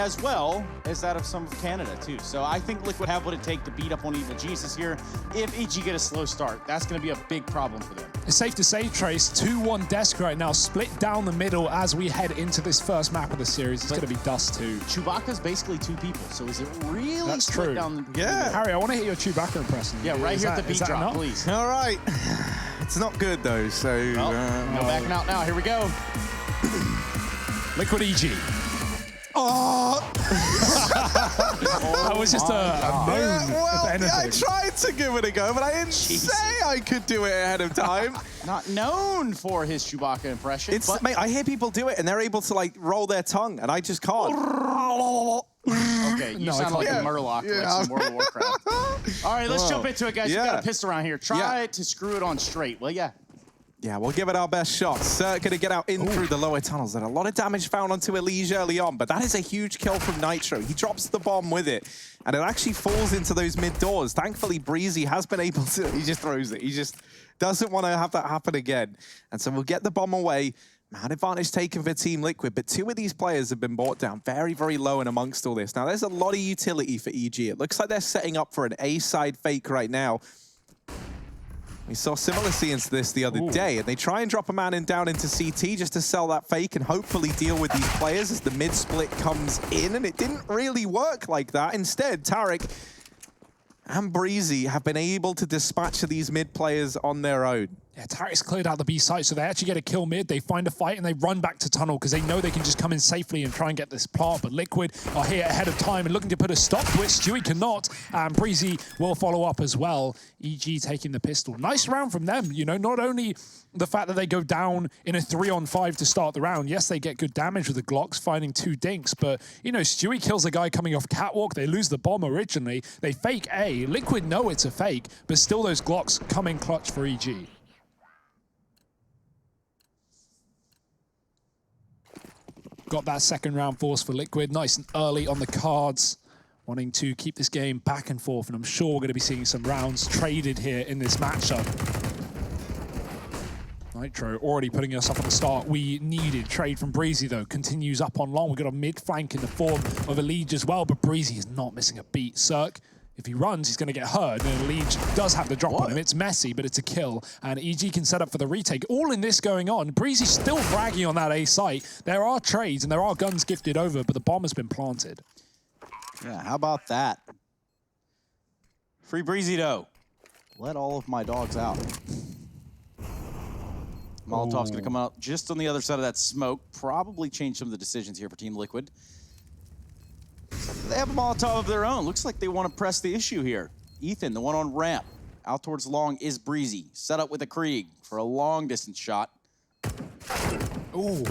as well as that of some of Canada, too. So I think Liquid have what it takes to beat up on Evil Jesus here. If EG get a slow start, that's going to be a big problem for them. It's safe to say, Trace, 2-1 Desk right now, split down the middle as we head into this first map of the series. It's going to be Dust2. Chewbacca's basically two people, so is it really That's split true. down the Yeah. Harry, I want to hear your Chewbacca impression. Yeah, right here at the beat drop, enough? please. All right. It's not good, though, so... Well, no backing out now. Here we go. Liquid EG. Oh! That was just a moan, well, if anything. I tried to give it a go, but I didn't say I could do it ahead of time. Not known for his Chewbacca impression. It's, mate, I hear people do it, and they're able to, like, roll their tongue, and I just can't. Okay, you sound like a Murloc like some World of Warcraft. All right, let's jump into it, guys. You got a pistol around here. Try to screw it on straight, will ya? Yeah, we'll give it our best shot. Cirque gonna get out in through the lower tunnels. And a lot of damage found onto Elige early on, but that is a huge kill from Nitro. He drops the bomb with it, and it actually falls into those mid doors. Thankfully, Breezy has been able to, he just throws it. He just doesn't want to have that happen again. And so we'll get the bomb away. Man advantage taken for Team Liquid, but two of these players have been brought down very, very low and amongst all this. Now, there's a lot of utility for EG. It looks like they're setting up for an A-side fake right now. We saw similar scenes to this the other day, and they try and drop a man in down into CT just to sell that fake and hopefully deal with these players as the mid-split comes in, and it didn't really work like that. Instead, Tarek and Breezy have been able to dispatch these mid players on their own. Yeah, Tarek's cleared out the B site, so they actually get a kill mid. They find a fight and they run back to tunnel because they know they can just come in safely and try and get this plant. But Liquid are here ahead of time and looking to put a stop to it. Stewie cannot, and Breezy will follow up as well. EG taking the pistol. Nice round from them. You know, not only the fact that they go down in a 3-on-5 to start the round. Yes, they get good damage with the Glocks, finding 2 dinks, but, you know, Stewie kills a guy coming off catwalk. They lose the bomb originally. They fake A. Liquid know it's a fake, but still those Glocks come in clutch for EG. Got that second round force for Liquid, nice and early on the cards, wanting to keep this game back and forth, and I'm sure we're going to be seeing some rounds traded here in this matchup. Nitro already putting us up at the start. We needed trade from Breezy, though. Continues up on long. We've got a mid flank in the form of Elige as well, but Breezy is not missing a beat. Cirque, if he runs, he's going to get hurt, and Elige does have the drop on him. It's messy, but it's a kill, and EG can set up for the retake. All in this going on. Breezy's still bragging on that A site. There are trades, and there are guns gifted over, but the bomb has been planted. Yeah, how about that? Free Breezy, though. Let all of my dogs out. Molotov's going to come out just on the other side of that smoke. Probably change some of the decisions here for Team Liquid. They have a Molotov of their own. Looks like they want to press the issue here. Ethan, the one on ramp, out towards long is Breezy. Set up with a Krieg for a long distance shot. Ooh.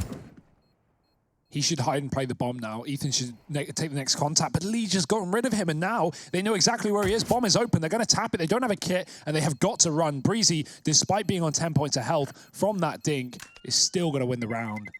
He should hide and play the bomb now. Ethan should take the next contact, but Lee just gotten rid of him, and now they know exactly where he is. Bomb is open. They're going to tap it. They don't have a kit, and they have got to run. Breezy, despite being on 10 points of health from that dink, is still going to win the round.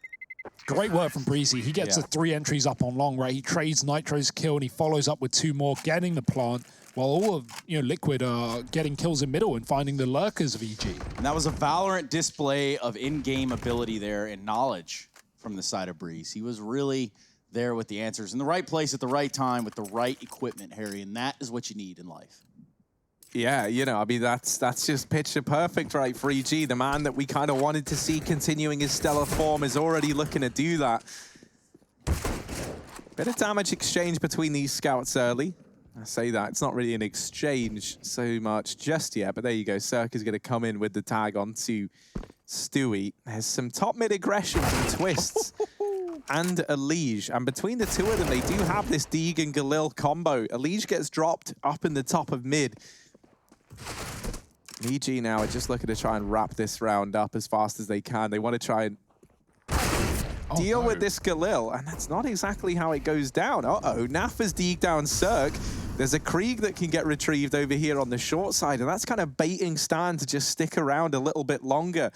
Great work from Breezy. He gets the 3 entries up on long, right? He trades Nitro's kill, and he follows up with 2 more, getting the plant, while all of Liquid are getting kills in middle and finding the lurkers of EG. And that was a Valorant display of in-game ability there and knowledge from the side of Breeze. He was really there with the answers in the right place at the right time with the right equipment, Harry, and that is what you need in life. Yeah, you know, I mean, that's just picture perfect, right, for EG. The man that we kind of wanted to see continuing his stellar form is already looking to do that. Bit of damage exchange between these scouts early. I say that, it's not really an exchange so much just yet, but there you go. Cirque is going to come in with the tag onto Stewie. There's some top mid aggression from Twists and Elige, and between the two of them, they do have this Deeg and Galil combo. Elige gets dropped up in the top of mid. EG now are just looking to try and wrap this round up as fast as they can. They want to try and deal with this Galil, and that's not exactly how it goes down. Uh-oh, Naf has deeged down Cirque. There's a Krieg that can get retrieved over here on the short side, and that's kind of baiting Stan to just stick around a little bit longer.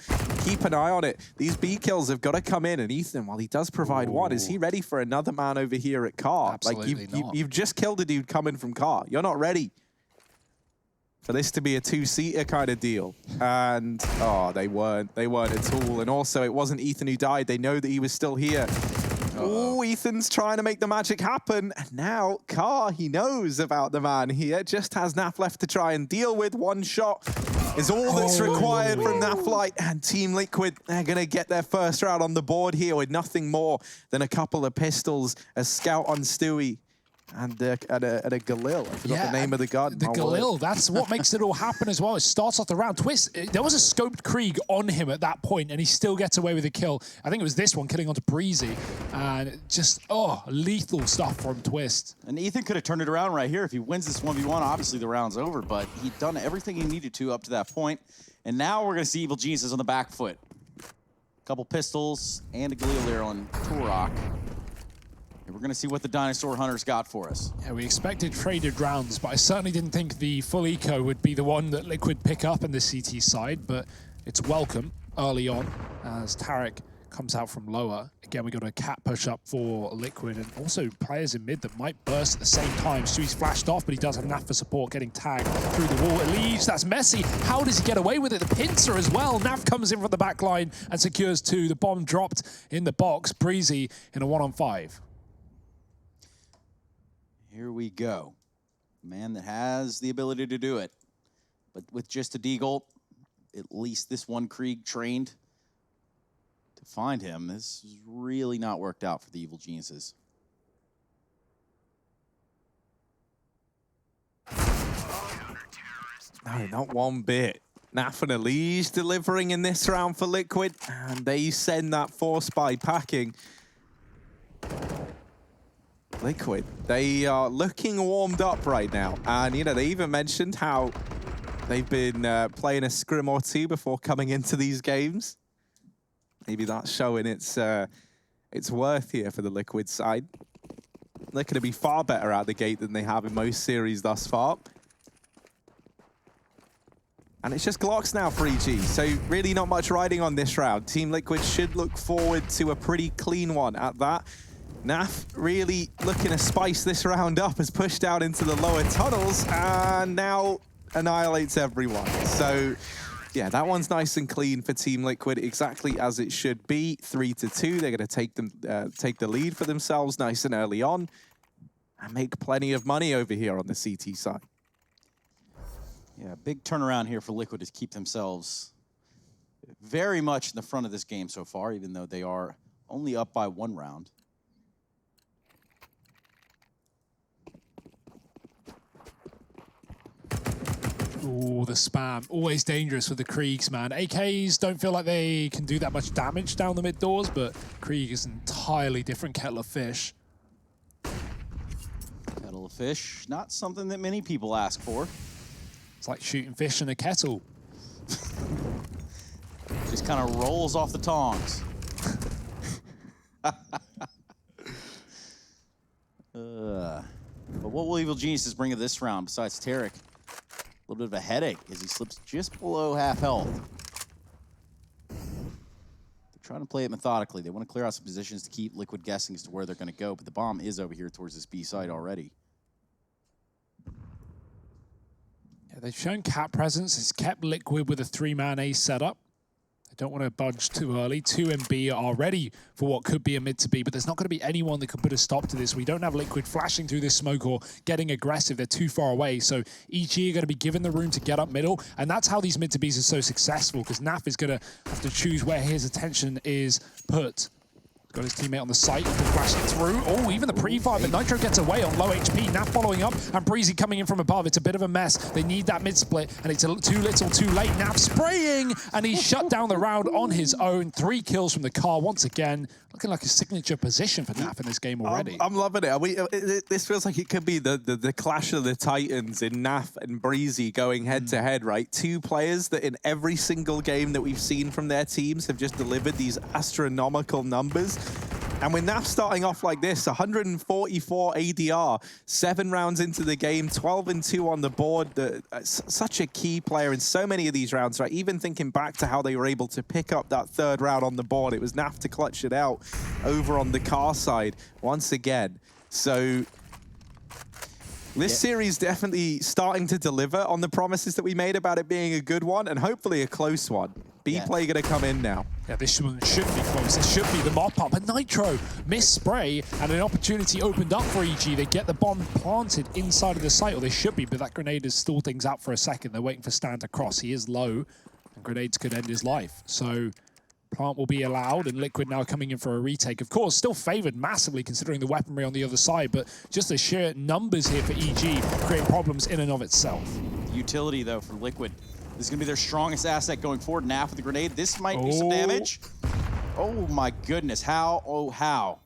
Keep an eye on it. These B kills have got to come in, and Ethan, while he does provide one, is he ready for another man over here at Car? Absolutely like, you've just killed a dude coming from Car. You're not ready for this to be a 2-seater kind of deal. And, oh, they weren't at all. And also, it wasn't Ethan who died. They know that he was still here. Oh, Ethan's trying to make the magic happen. And now, Carr, he knows about the man here. Just has Naf left to try and deal with. One shot is all that's required from Naf Light. And Team Liquid, they're going to get their first round on the board here with nothing more than a couple of pistols, a scout on Stewie, and a Galil. I forgot the name of the gun. The Galil, that's what makes it all happen as well. It starts off the round. Twist, there was a scoped Krieg on him at that point, and he still gets away with a kill. I think it was this one, killing onto Breezy. And just, lethal stuff from Twist. And Ethan could have turned it around right here. If he wins this 1v1, obviously the round's over, but he'd done everything he needed to up to that point. And now we're going to see Evil Geniuses on the back foot. A couple pistols and a Galil on Turok. We're going to see what the Dinosaur Hunters got for us. Yeah, we expected traded rounds, but I certainly didn't think the full eco would be the one that Liquid pick up in the CT side, but it's welcome early on as Tarek comes out from lower. Again, we got a cat push up for Liquid, and also players in mid that might burst at the same time. Stewie's flashed off, but he does have Naf for support, getting tagged through the wall. It leaves, that's messy. How does he get away with it? The pincer as well. Naf comes in from the back line and secures 2. The bomb dropped in the box. Breezy in a 1-on-5. Here we go. A man that has the ability to do it. But with just a deagle, at least this one Krieg trained to find him. This has really not worked out for the Evil Geniuses. No, not one bit. Naf and Elise delivering in this round for Liquid, and they send that force by packing. Liquid, they are looking warmed up right now. And, you know, they even mentioned how they've been playing a scrim or two before coming into these games. Maybe that's showing its worth here for the Liquid side. They're going to be far better out the gate than they have in most series thus far. And it's just Glocks now for EG, so really not much riding on this round. Team Liquid should look forward to a pretty clean one at that. Naf really looking to spice this round up, has pushed out into the lower tunnels and now annihilates everyone. So yeah, that one's nice and clean for Team Liquid, exactly as it should be. 3-2, they're going to take the lead for themselves nice and early on and make plenty of money over here on the CT side. Yeah, big turnaround here for Liquid to keep themselves very much in the front of this game so far, even though they are only up by 1 round. Ooh, the spam. Always dangerous with the Kriegs, man. AKs don't feel like they can do that much damage down the mid doors, but Krieg is an entirely different kettle of fish. Kettle of fish, not something that many people ask for. It's like shooting fish in a kettle. Just kind of rolls off the tongs. But what will Evil Geniuses bring to this round besides Tarek? A little bit of a headache as he slips just below half health. They're trying to play it methodically. They want to clear out some positions to keep Liquid guessing as to where they're going to go, but the bomb is over here towards this B side already. Yeah, they've shown cat presence. It's kept Liquid with a 3-man A setup. They don't want to budge too early. 2 and B are ready for what could be a mid to B, but there's not going to be anyone that can put a stop to this. We don't have Liquid flashing through this smoke or getting aggressive. They're too far away. So EG are going to be given the room to get up middle, and that's how these mid to Bs are so successful, because Naf is going to have to choose where his attention is put. Got his teammate on the site, flashing through. Oh, even the pre-fire, but Nitro gets away on low HP. Naf following up, and Breezy coming in from above. It's a bit of a mess. They need that mid-split, and it's too little, too late. Naf spraying, and he's shut down the round on his own. 3 kills from the car once again. Looking like a signature position for Naf in this game already. I'm loving it. This feels like it could be the clash of the titans in Naf and Breezy going head-to-head, right? 2 players that in every single game that we've seen from their teams have just delivered these astronomical numbers. And with Naf starting off like this, 144 ADR, 7 rounds into the game, 12-2 on the board. Such a key player in so many of these rounds, right? Even thinking back to how they were able to pick up that 3rd round on the board, it was Naf to clutch it out over on the car side once again. So this series definitely starting to deliver on the promises that we made about it being a good one and hopefully a close one. B play gonna come in now. Yeah, this one should be close. This should be the mop up. But Nitro missed spray and an opportunity opened up for EG. They get the bomb planted inside of the site, or they should be, but that grenade has stalled things out for a second. They're waiting for Stan to cross. He is low, and grenades could end his life. So plant will be allowed, and Liquid now coming in for a retake. Of course, still favored massively considering the weaponry on the other side, but just the sheer numbers here for EG create problems in and of itself. Utility, though, for Liquid. This is going to be their strongest asset going forward. Naf with the grenade. This might do some damage. Oh, my goodness. How, oh, how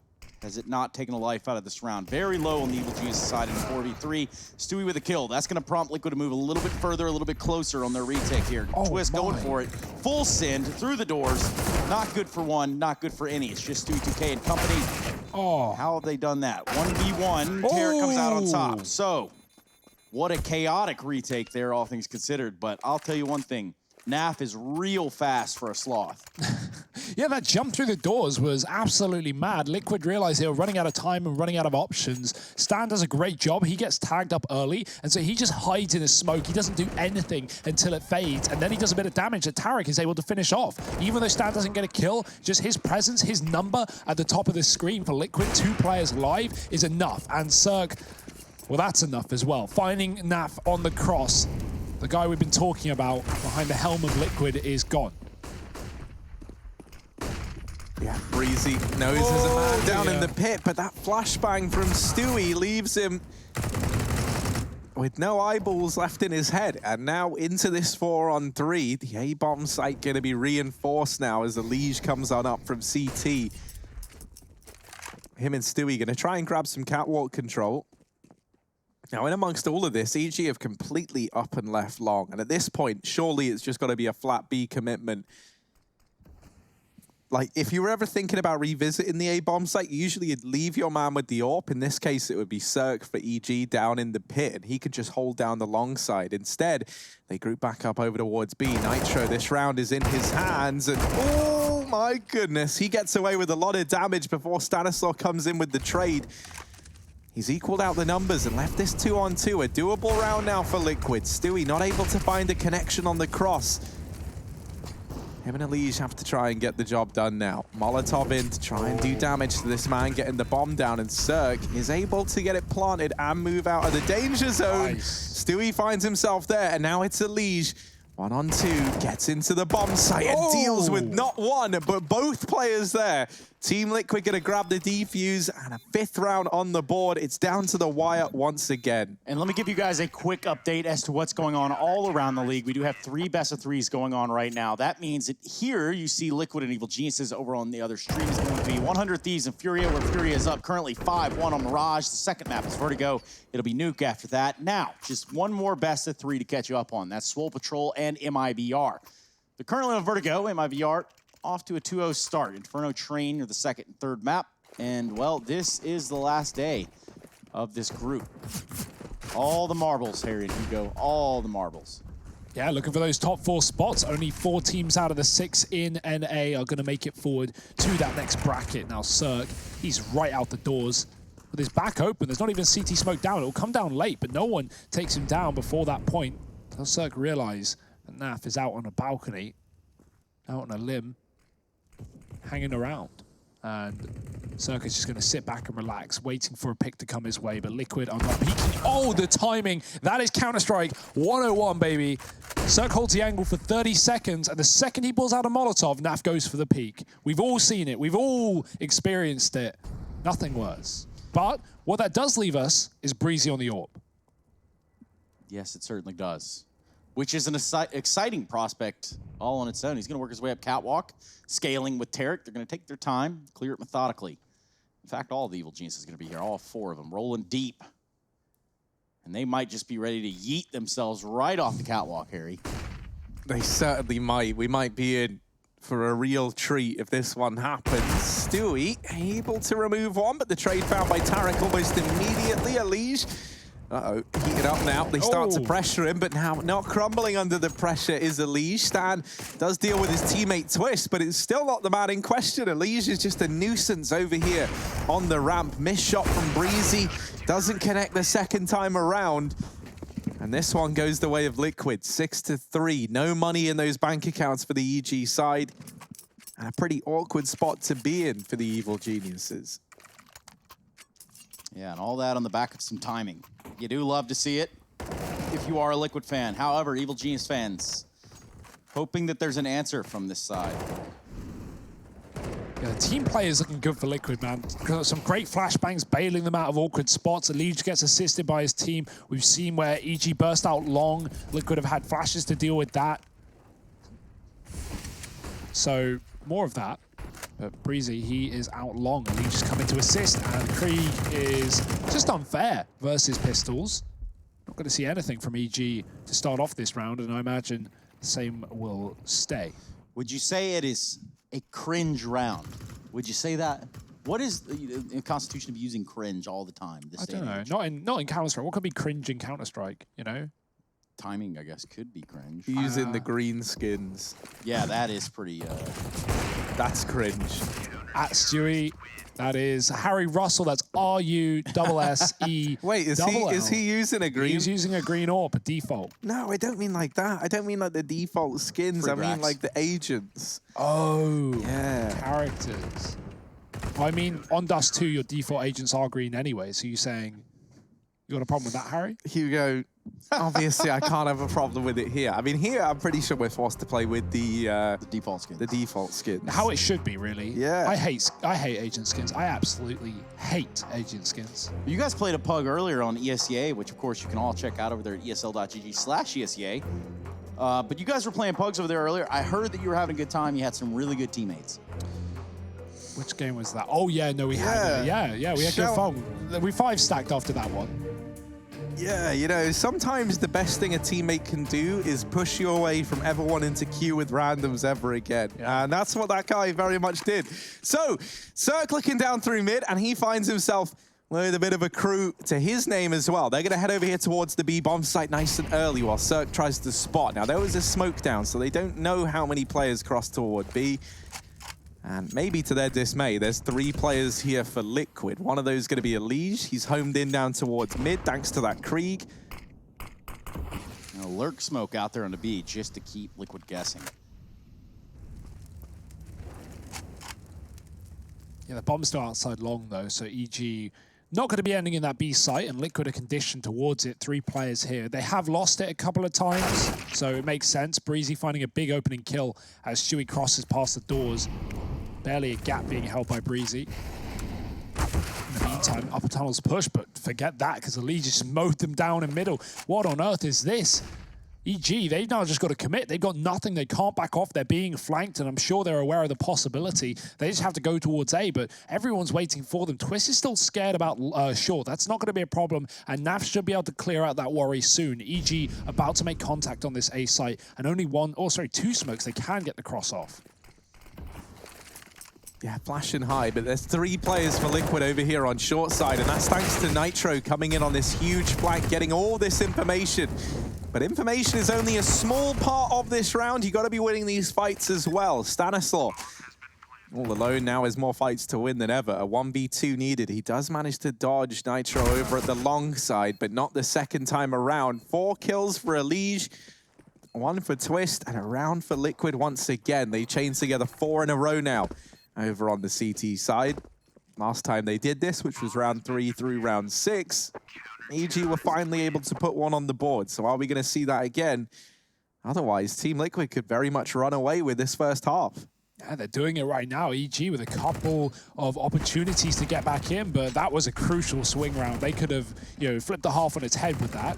has it not taken a life out of this round? Very low on the Evil Genius side in 4v3. Stewie with a kill. That's going to prompt Liquid to move a little bit further, a little bit closer on their retake here. Twist going for it. Full send through the doors. Not good for one, not good for any. It's just Stewie 2K and company. Oh. How have they done that? 1v1. Tarek comes out on top. So, what a chaotic retake there, all things considered. But I'll tell you one thing. Naf is real fast for a sloth. Yeah, that jump through the doors was absolutely mad. Liquid realized they were running out of time and running out of options. Stan does a great job. He gets tagged up early, and so he just hides in his smoke. He doesn't do anything until it fades, and then he does a bit of damage that Tarek is able to finish off. Even though Stan doesn't get a kill, just his presence, his number at the top of the screen for Liquid, 2 players live, is enough. And Cirque, well, that's enough as well. Finding Naf on the cross, the guy we've been talking about behind the helm of Liquid, is gone. Yeah, Breezy knows there's a man down in the pit, but that flashbang from Stewie leaves him with no eyeballs left in his head. And now into this 4-on-3, the A-bomb site going to be reinforced now as the Liege comes on up from CT. Him and Stewie going to try and grab some catwalk control. Now, in amongst all of this, EG have completely up and left long. And at this point, surely it's just got to be a flat B commitment. Like, if you were ever thinking about revisiting the A-bomb site, usually you'd leave your man with the AWP. In this case, it would be Cirque for EG down in the pit, and he could just hold down the long side. Instead, they group back up over towards B. Nitro, this round is in his hands, and oh my goodness, he gets away with a lot of damage before Stanislaw comes in with the trade. He's equaled out the numbers and left this 2-on-2, a doable round now for Liquid. Stewie not able to find a connection on the cross. Him and Elige have to try and get the job done now. Molotov in to try and do damage to this man, getting the bomb down, and Cirque is able to get it planted and move out of the danger zone. Nice. Stewie finds himself there, and now it's Elige. 1-on-2, gets into the bomb site and deals with not one, but both players there. Team Liquid gonna grab the defuse, and a 5th round on the board. It's down to the wire once again. And let me give you guys a quick update as to what's going on all around the league. We do have 3 best-of-3s going on right now. That means that here you see Liquid and Evil Geniuses. Over on the other stream is going to be 100 Thieves and Furia, where Furia is up currently 5-1 on Mirage. The second map is Vertigo. It'll be Nuke after that. Now, just one more best-of-3 to catch you up on. That's Swole Patrol and MIVR. They're currently on Vertigo. MIVR off to a 2-0 start. Inferno Train are the 2nd and 3rd map. And, well, this is the last day of this group. All the marbles, Harry and Hugo, all the marbles. Yeah, looking for those top 4 spots. Only 4 teams out of the 6 in NA are going to make it forward to that next bracket. Now, Cirque, he's right out the doors with his back open. There's not even CT smoke down. It'll come down late, but no one takes him down before that point. Does Cirque realize that Naf is out on a balcony, out on a limb, hanging around? And Cirque is just going to sit back and relax, waiting for a pick to come his way, but Liquid are not peeking. Oh, the timing. That is Counter-Strike 101, baby. Cirque holds the angle for 30 seconds, and the second he pulls out a Molotov, Naf goes for the peek. We've all seen it. We've all experienced it. Nothing worse. But what that does leave us is Breezy on the AWP. Yes, it certainly does. Which is an exciting prospect all on its own. He's going to work his way up catwalk, scaling with Tarek. They're going to take their time, clear it methodically. In fact, all the Evil Geniuses are going to be here, all 4 of them, rolling deep. And they might just be ready to yeet themselves right off the catwalk, Harry. They certainly might. We might be in for a real treat if this one happens. Stewie able to remove one, but the trade found by Tarek almost immediately. Elige. Uh-oh, heated up now. They start to pressure him, but now not crumbling under the pressure is Elige. Stan does deal with his teammate Twist, but it's still not the man in question. Elige is just a nuisance over here on the ramp. Missed shot from Breezy. Doesn't connect the second time around. And this one goes the way of Liquid, 6-3. No money in those bank accounts for the EG side. And a pretty awkward spot to be in for the Evil Geniuses. Yeah, and all that on the back of some timing. You do love to see it if you are a Liquid fan. However, Evil Genius fans, hoping that there's an answer from this side. Yeah, the team play is looking good for Liquid, man. Got some great flashbangs, bailing them out of awkward spots. Elige gets assisted by his team. We've seen where EG burst out long. Liquid have had flashes to deal with that. So, more of that. But Breezy, he is out long. Elige is coming to assist, and Krieg is just unfair versus Pistols. Not going to see anything from EG to start off this round, and I imagine the same will stay. Would you say it is a cringe round? Would you say that? What is the constitution of using cringe all the time? I don't know. Not in Counter-Strike. What could be cringe in Counter-Strike, you know? Timing, I guess, could be cringe. Using the green skins. Yeah, that is pretty... That's cringe. At Stewie, that is Harry Russell. That's RUSSE. Wait, is he using a green? He's using a green AWP, default. No, I don't mean like that. I don't mean like the default skins. Free I mean racks. like the agents. Oh, Yeah. characters. I mean, on Dust2, your default agents are green anyway, so you're saying you got a problem with that, Harry? Hugo, obviously I can't have a problem with it here. I mean, here I'm pretty sure we're forced to play with the default skins. The default skins. How it should be, really. Yeah. I hate agent skins. I absolutely hate agent skins. You guys played a pug earlier on ESEA, which of course you can all check out over there at esl.gg/ESEA. But you guys were playing pugs over there earlier. I heard that you were having a good time. You had some really good teammates. Which game was that? Oh, yeah, no, we had. We had good fun. We 5-stacked after that one. Yeah, you know, sometimes the best thing a teammate can do is push you away from ever wanting to queue with randoms ever again. Yeah. And that's what that guy very much did. So, Cirque looking down through mid, and he finds himself with a bit of a crew to his name as well. They're going to head over here towards the B bomb site nice and early while Cirque tries to spot. Now, there was a smoke down, so they don't know how many players crossed toward B. And maybe to their dismay, there's 3 players here for Liquid. One of those is going to be Elige. He's homed in down towards mid, thanks to that Krieg. A lurk smoke out there on the B just to keep Liquid guessing. Yeah, the bomb's still outside long, though, so EG not going to be ending in that B site, and Liquid are conditioned towards it. 3 players here. They have lost it a couple of times, so it makes sense. Breezy finding a big opening kill as Stewie crosses past the doors. Barely a gap being held by Breezy. In the meantime, upper tunnel's push, but forget that, because Elige just mowed them down in middle. What on earth is this? EG, they've now just got to commit. They've got nothing. They can't back off. They're being flanked, and I'm sure they're aware of the possibility. They just have to go towards A, but everyone's waiting for them. Twist is still scared about short. That's not going to be a problem, and Nav should be able to clear out that worry soon. EG about to make contact on this A site, and only 2 smokes. They can get the cross off. Yeah, flashing high, but there's 3 players for Liquid over here on short side, and that's thanks to Nitro coming in on this huge flank, getting all this information. But information is only a small part of this round. You got to be winning these fights as well. Stanislaw, all alone now, has more fights to win than ever. A 1v2 needed. He does manage to dodge Nitro over at the long side, but not the second time around. 4 kills for Elige, 1 for Twist, and a round for Liquid once again. They chained together 4 in a row now over on the CT side. Last time they did this, which was round 3 through round 6, EG were finally able to put 1 on the board. So are we going to see that again? Otherwise, Team Liquid could very much run away with this first half. Yeah, they're doing it right now. EG with a couple of opportunities to get back in, but that was a crucial swing round. They could have, flipped the half on its head with that.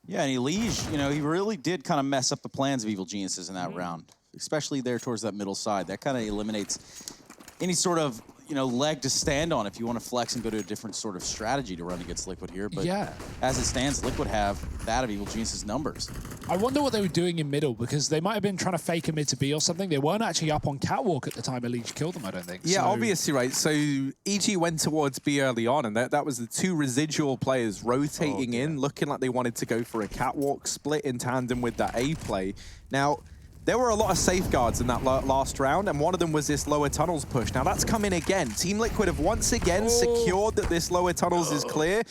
Yeah, and Elige, he really did kind of mess up the plans of Evil Geniuses in that round, especially there towards that middle side. That kind of eliminates any sort of leg to stand on if you want to flex and go to a different sort of strategy to run against Liquid here. But yeah, as it stands, Liquid have that of Evil Genius's numbers. I wonder what they were doing in middle, because they might have been trying to fake a mid to B or something. They weren't actually up on Catwalk at the time Elige killed them, I don't think. Yeah, so, obviously, right. So EG went towards B early on, and that was the 2 residual players rotating in, looking like they wanted to go for a Catwalk split in tandem with that A play. Now, there were a lot of safeguards in that last round, and one of them was this lower tunnels push. Now, that's come in again. Team Liquid have once again secured that this lower tunnels is clear.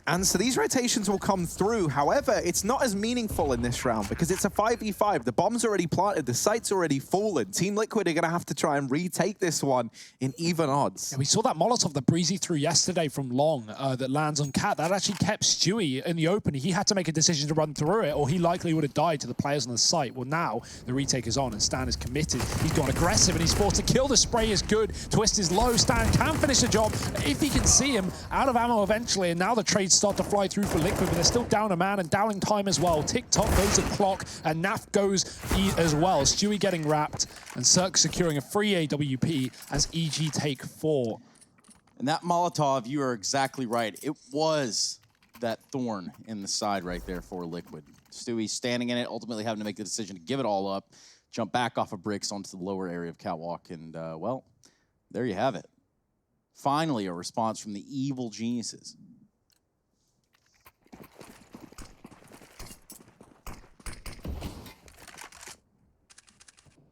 And so these rotations will come through. However, it's not as meaningful in this round because it's a 5v5. The bomb's already planted, the site's already fallen. Team Liquid are going to have to try and retake this one in even odds. Yeah, we saw that Molotov that Breezy threw yesterday from long that lands on Cat. That actually kept Stewie in the open. He had to make a decision to run through it, or he likely would have died to the players on the site. Well, now the retake is on and Stan is committed. He's gone aggressive and he's forced to kill. The spray is good. Twist is low. Stan can finish the job if he can see him out of ammo eventually. And now the trades start to fly through for Liquid, but they're still down a man and downing time as well. Tick-tock goes the clock, and Naf goes as well. Stewie getting wrapped, and Cirque securing a free AWP as EG take 4. And that Molotov, you are exactly right. It was that thorn in the side right there for Liquid. Stewie standing in it, ultimately having to make the decision to give it all up, jump back off of bricks onto the lower area of Catwalk, and, well, there you have it. Finally, a response from the evil geniuses.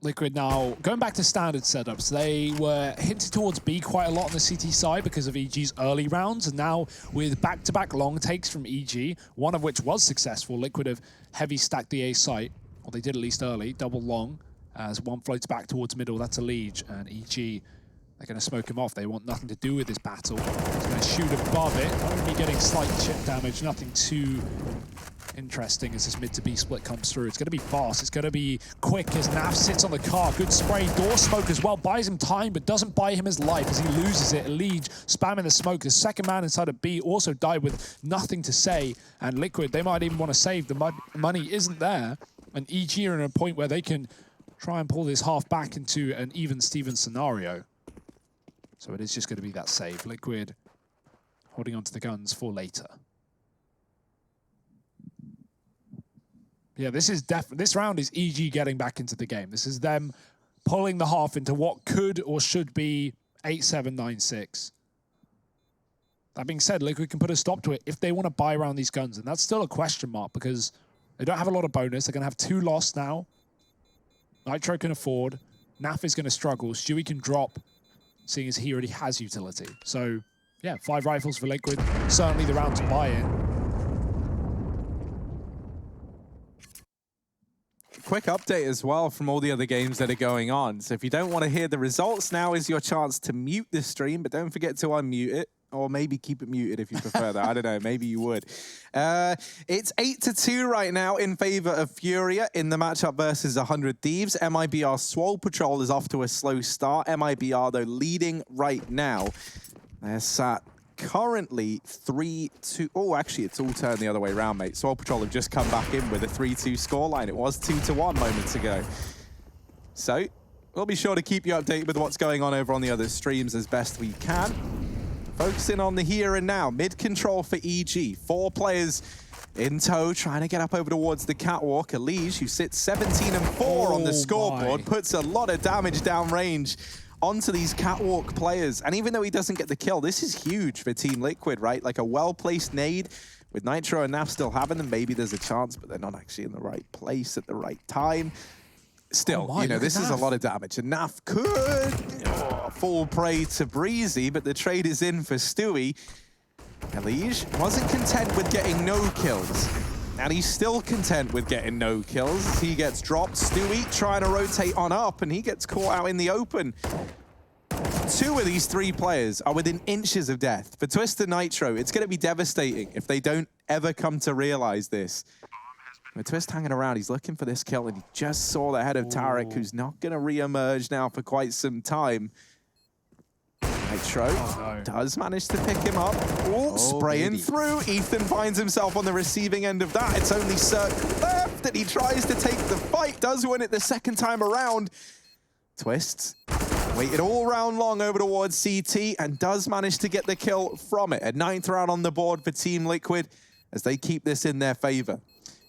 Liquid now, going back to standard setups, they were hinted towards B quite a lot on the CT side because of EG's early rounds, and now with back-to-back long takes from EG, one of which was successful, Liquid have heavy stacked the A site, or they did at least early, double long, as one floats back towards middle, that's a Liege, and EG, they're going to smoke him off. They want nothing to do with this battle. He's going to shoot above it, not going to be getting slight chip damage, nothing too interesting as this mid to B split comes through. It's going to be fast. It's going to be quick as Naf sits on the car. Good spray. Door smoke as well. Buys him time, but doesn't buy him his life as he loses it. Liege spamming the smoke. The second man inside of B also died with nothing to say. And Liquid, they might even want to save. The money isn't there. And EG are in a point where they can try and pull this half back into an even-Steven scenario. So it is just going to be that save. Liquid holding onto the guns for later. Yeah, this round is EG getting back into the game. This is them pulling the half into what could or should be 8-7, 9-6. That being said, Liquid can put a stop to it if they want to buy around these guns, and that's still a question mark because they don't have a lot of bonus. They're going to have 2 lost now. Nitro can afford. Naf is going to struggle. Stewie can drop, seeing as he already has utility. So, yeah, 5 rifles for Liquid. Certainly the round to buy in. Quick update as well from all the other games that are going on. So if you don't want to hear the results, now is your chance to mute the stream, but don't forget to unmute it. Or maybe keep it muted if you prefer that. I don't know. Maybe you would. It's 8-2 right now in favor of Furia in the matchup versus 100 Thieves. MIBR Swole Patrol is off to a slow start. MIBR, though, leading right now. They're sat currently 3-2. Oh, actually, it's all turned the other way around, mate. Swole Patrol have just come back in with a 3-2 scoreline. It was 2-1 moments ago. So we'll be sure to keep you updated with what's going on over on the other streams as best we can. Focusing on the here and now. Mid control for EG. 4 players in tow, trying to get up over towards the catwalk. Liege, who sits 17-4 on the scoreboard, puts a lot of damage downrange onto these catwalk players. And even though he doesn't get the kill, this is huge for Team Liquid, right? Like a well-placed nade with Nitro and Naf still having them. Maybe there's a chance, but they're not actually in the right place at the right time. Still, you know, this is a lot of damage. And Naf could fall prey to Breezy, but the trade is in for Stewie. Liege wasn't content with getting no kills. And he's still content with getting no kills. He gets dropped. Stewie trying to rotate on up, and he gets caught out in the open. 2 of these 3 players are within inches of death. For Twisted Nitro, it's going to be devastating if they don't ever come to realize this. With Twist hanging around, he's looking for this kill, and he just saw the head of Tarek, who's not going to re-emerge now for quite some time. Nitro does manage to pick him up. Spraying through. Ethan finds himself on the receiving end of that. It's only Cirque left, and he tries to take the fight. Does win it the second time around. Twist waited all round long over towards CT, and does manage to get the kill from it. A 9th round on the board for Team Liquid as they keep this in their favor.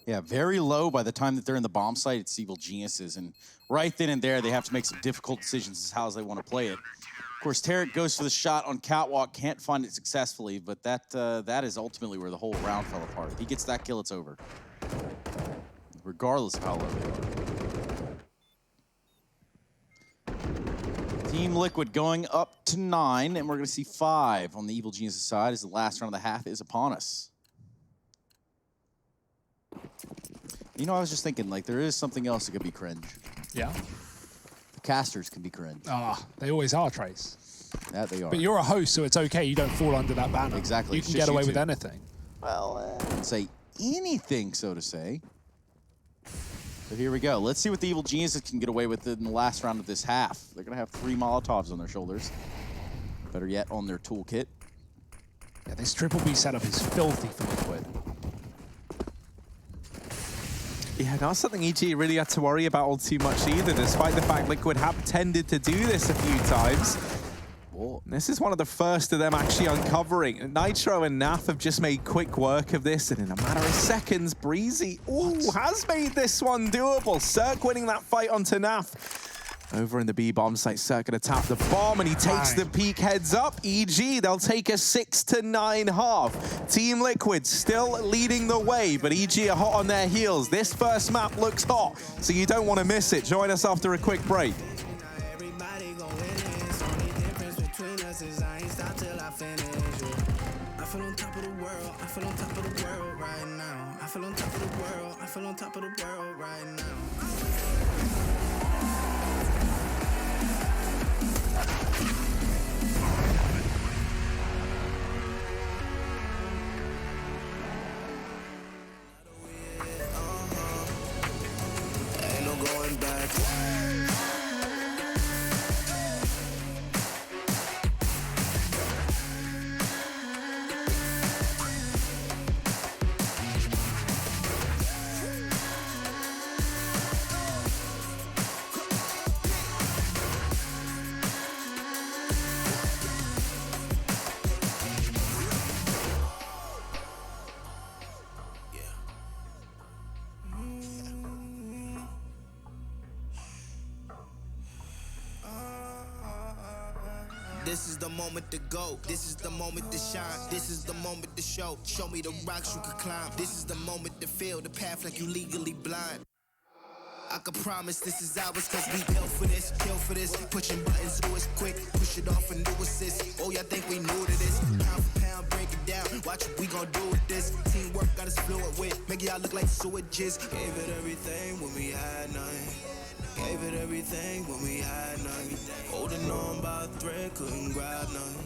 Yeah, very low by the time that they're in the bomb site. It's evil geniuses, and right then and there, they have to make some difficult decisions as how they want to play it. Of course, Tarek goes for the shot on Catwalk, can't find it successfully, but that is ultimately where the whole round fell apart. If he gets that kill, it's over, regardless of how low they are. Team Liquid going up to 9, and we're going to see 5 on the Evil Genius side as the last round of the half is upon us. You know, I was just thinking, like, there is something else that could be cringe. Yeah. The casters can be cringe. Ah, they always are, Trace. That they are. But you're a host, so it's okay. You don't fall under that banner. Exactly. You It's can just get away you with two. anything. Well, I wouldn't say anything, so to say. So here we go. Let's see what the Evil Geniuses can get away with in the last round of this half. They're going to have 3 Molotovs on their shoulders. Better yet, on their toolkit. Yeah, this triple B setup is filthy for Liquid. Yeah, not something EG really had to worry about all too much either, despite the fact Liquid have tended to do this a few times. This is one of the first of them actually uncovering. Nitro and Naf have just made quick work of this, and in a matter of seconds, Breezy has made this one doable. Cirque winning that fight onto Naf. Over in the B bomb site, Cirque gonna tap the bomb, and he takes the peak heads up. EG, they'll take a 6-9 half. Team Liquid still leading the way, but EG are hot on their heels. This first map looks hot, so you don't want to miss it. Join us after a quick break. I feel on top of the world, I feel on top of the world right now. I feel on top of the world, I feel on top of the world right now. Ain't no going back. This is the moment to go. This is the moment to shine. This is the moment to show. Show me the rocks you can climb. This is the moment to feel the path like you legally blind. I can promise this is ours cause we built for this, kill for this. Pushing buttons, do it quick, push it off and do assist. Oh, y'all think we new to this? Pound for pound, break it down. Watch what we gon' do with this. Teamwork got us fluid with. Make y'all look like sewages. Gave it everything when we had nothing. Gave it everything when we had nothing. Holding on by a thread, couldn't grab nothing.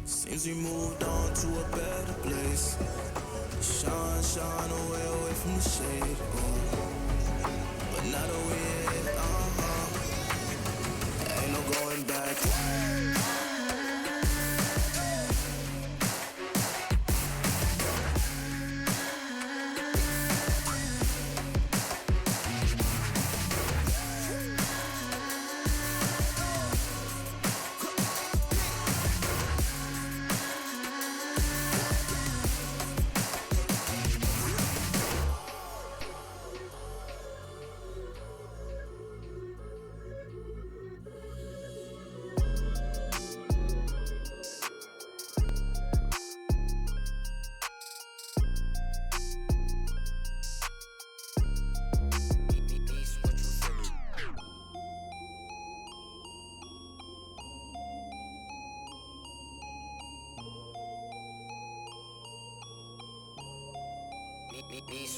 Seems we moved on to a better place. Shine, shine away from the shade. But now that we're here, ain't no going back.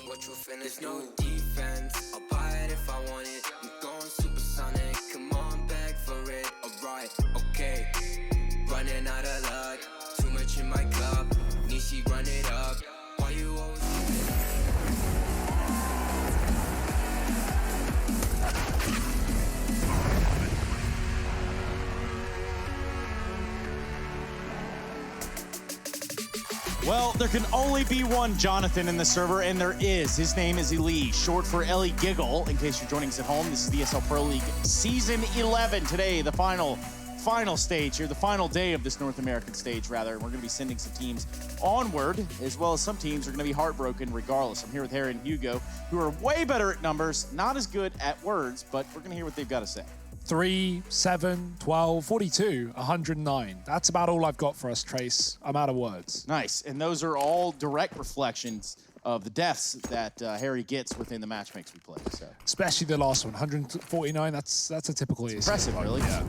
What you finna do? No defense, I'll buy it if I want it. I'm going supersonic, come on, beg for it. Alright, okay. Running out of luck, too much in my cup. Nishi, run it up. Why you always Well, there can only be one Jonathan in the server, and there is. His name is Ellie, short for Ellie Giggle. In case you're joining us at home, this is the ESL Pro League Season 11. Today, the final stage here, the final day of this North American stage, rather. And we're going to be sending some teams onward, as well as some teams are going to be heartbroken regardless. I'm here with Harry and Hugo, who are way better at numbers, not as good at words, but we're going to hear what they've got to say. 3, 7, 12, 42, 109. That's about all I've got for us, Trace. I'm out of words. Nice, and those are all direct reflections of the deaths that Harry gets within the match makes we play. So Especially the last one, 149. That's a typical ESL. impressive, really. Yeah.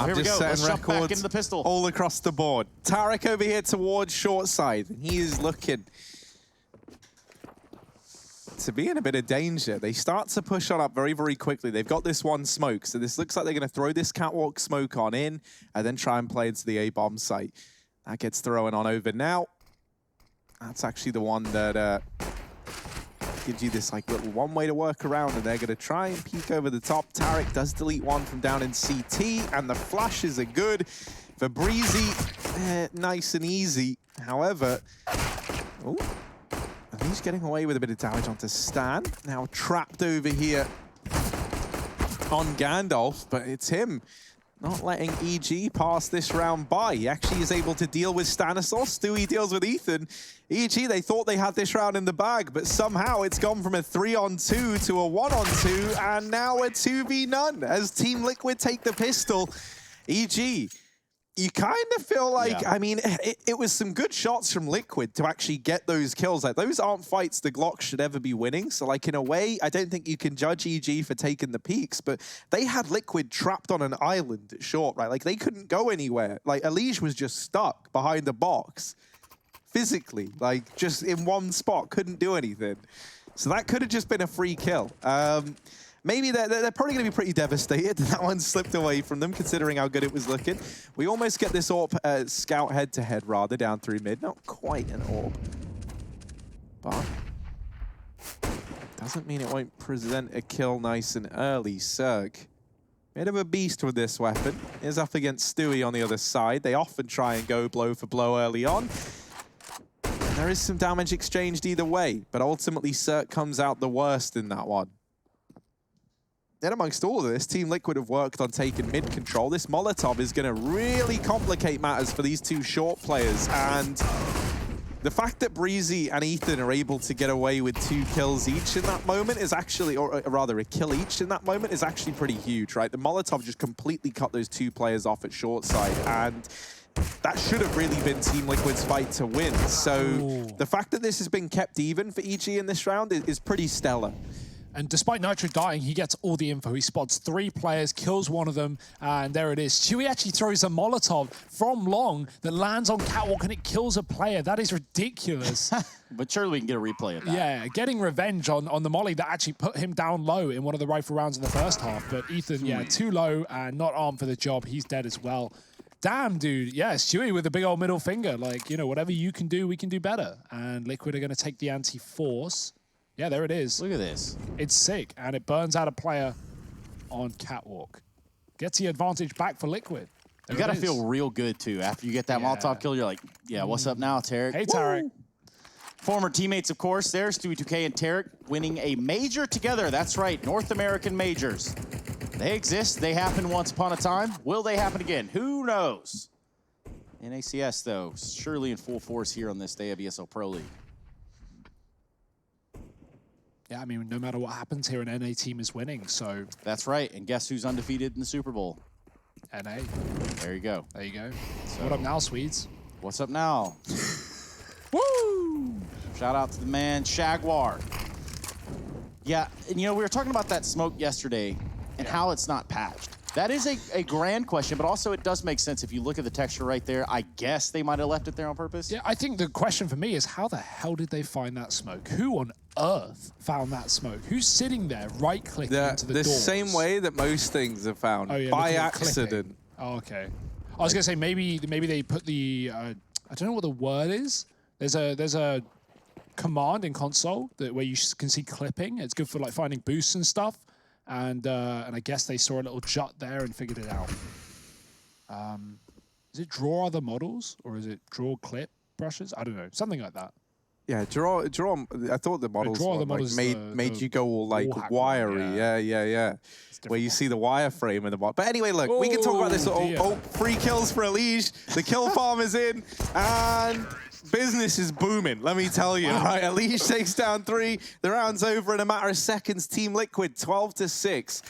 Here we just go. Let's setting jump back records into the pistol. all across the board. Tarek over here towards short side. He is looking to be in a bit of danger. They start to push on up very, very quickly. They've got this one smoke, so this looks like they're going to throw this catwalk smoke on in and then try and play into the A-bomb site. That gets thrown on over now. That's actually the one that gives you this like little one way to work around, and they're going to try and peek over the top. Tarek does delete one from down in CT, and the flashes are good. For Breezy, nice and easy. However, oh, he's getting away with a bit of damage onto Stan. Now trapped over here on Gandalf, but it's him not letting EG pass this round by. He actually is able to deal with Stanislaus. Stewie deals with Ethan. EG, they thought they had this round in the bag, but somehow it's gone from a 3-on-2 to a 1-on-2, and now a 2v-none as Team Liquid take the pistol. EG, you kind of feel like, I mean, it was some good shots from Liquid to actually get those kills. Like, those aren't fights the Glock should ever be winning. So, like, in a way, I don't think you can judge EG for taking the peaks, but they had Liquid trapped on an island at short, right? Like, they couldn't go anywhere. Like, Elige was just stuck behind the box, physically, like, just in one spot, couldn't do anything. So that could have just been a free kill. Maybe they're probably going to be pretty devastated. That one slipped away from them, considering how good it was looking. We almost get this AWP scout head-to-head, rather, down through mid. Not quite an AWP, but doesn't mean it won't present a kill nice and early. Serg, bit of a beast with this weapon. Is up against Stewie on the other side. They often try and go blow for blow early on. And there is some damage exchanged either way, but ultimately Serg comes out the worst in that one. Then amongst all of this, Team Liquid have worked on taking mid control. This Molotov is going to really complicate matters for these two short players. And the fact that Breezy and Ethan are able to get away with 2 kills each in that moment is actually, or rather a kill each in that moment, is actually pretty huge, right? The Molotov just completely cut those 2 players off at short side. And that should have really been Team Liquid's fight to win. So the fact that this has been kept even for EG in this round is pretty stellar. And despite Nitro dying, he gets all the info. He spots 3 players, kills one of them, and there it is. Chewy actually throws a Molotov from long that lands on Catwalk and it kills a player. That is ridiculous. But surely we can get a replay of that. Yeah, getting revenge on the molly that actually put him down low in one of the rifle rounds in the first half. But Ethan, yeah, too low and not armed for the job. He's dead as well. Damn, dude. Yeah, Stewie with a big old middle finger. Like, you know, whatever you can do, we can do better. And Liquid are going to take the anti-force. Yeah, there it is. Look at this. It's sick, and it burns out a player on Catwalk. Gets the advantage back for Liquid. You got to feel real good, too. After you get that Molotov kill, you're like, yeah, what's up now, Tarek? Hey, Tarek. Woo! Former teammates, of course, there, Stewie2K and Tarek winning a major together. That's right, North American majors. They exist. They happened once upon a time. Will they happen again? Who knows? NACS, though, surely in full force here on this day of ESL Pro League. Yeah, I mean, no matter what happens here, an NA team is winning, so... That's right, and guess who's undefeated in the Super Bowl? NA. There you go. There you go. So, what up now, Swedes? What's up now? Woo! Shout out to the man, Shagwar. Yeah, and you know, we were talking about that smoke yesterday and how it's not patched. That is a grand question, but also it does make sense if you look at the texture right there. I guess they might have left it there on purpose. Yeah, I think the question for me is how the hell did they find that smoke? Who on earth found that smoke? Who's sitting there right-clicking into the doors? The same way that most things are found, by accident. Oh, okay. I was going to say maybe they put the, I don't know what the word is. There's a command in console where you can see clipping. It's good for like finding boosts and stuff. And I guess they saw a little jut there and figured it out. Is it draw other models or is it draw clip brushes? I don't know, something like that. Yeah, draw. I thought the models, made you go all like wiry. Yeah. Where you see the wireframe in the bottom. But anyway, look, we can talk about this. Oh, 3 kills for Elige. The kill farm is in, and business is booming, let me tell you. Right, Elige takes down 3. The round's over in a matter of seconds. Team Liquid, 12-6.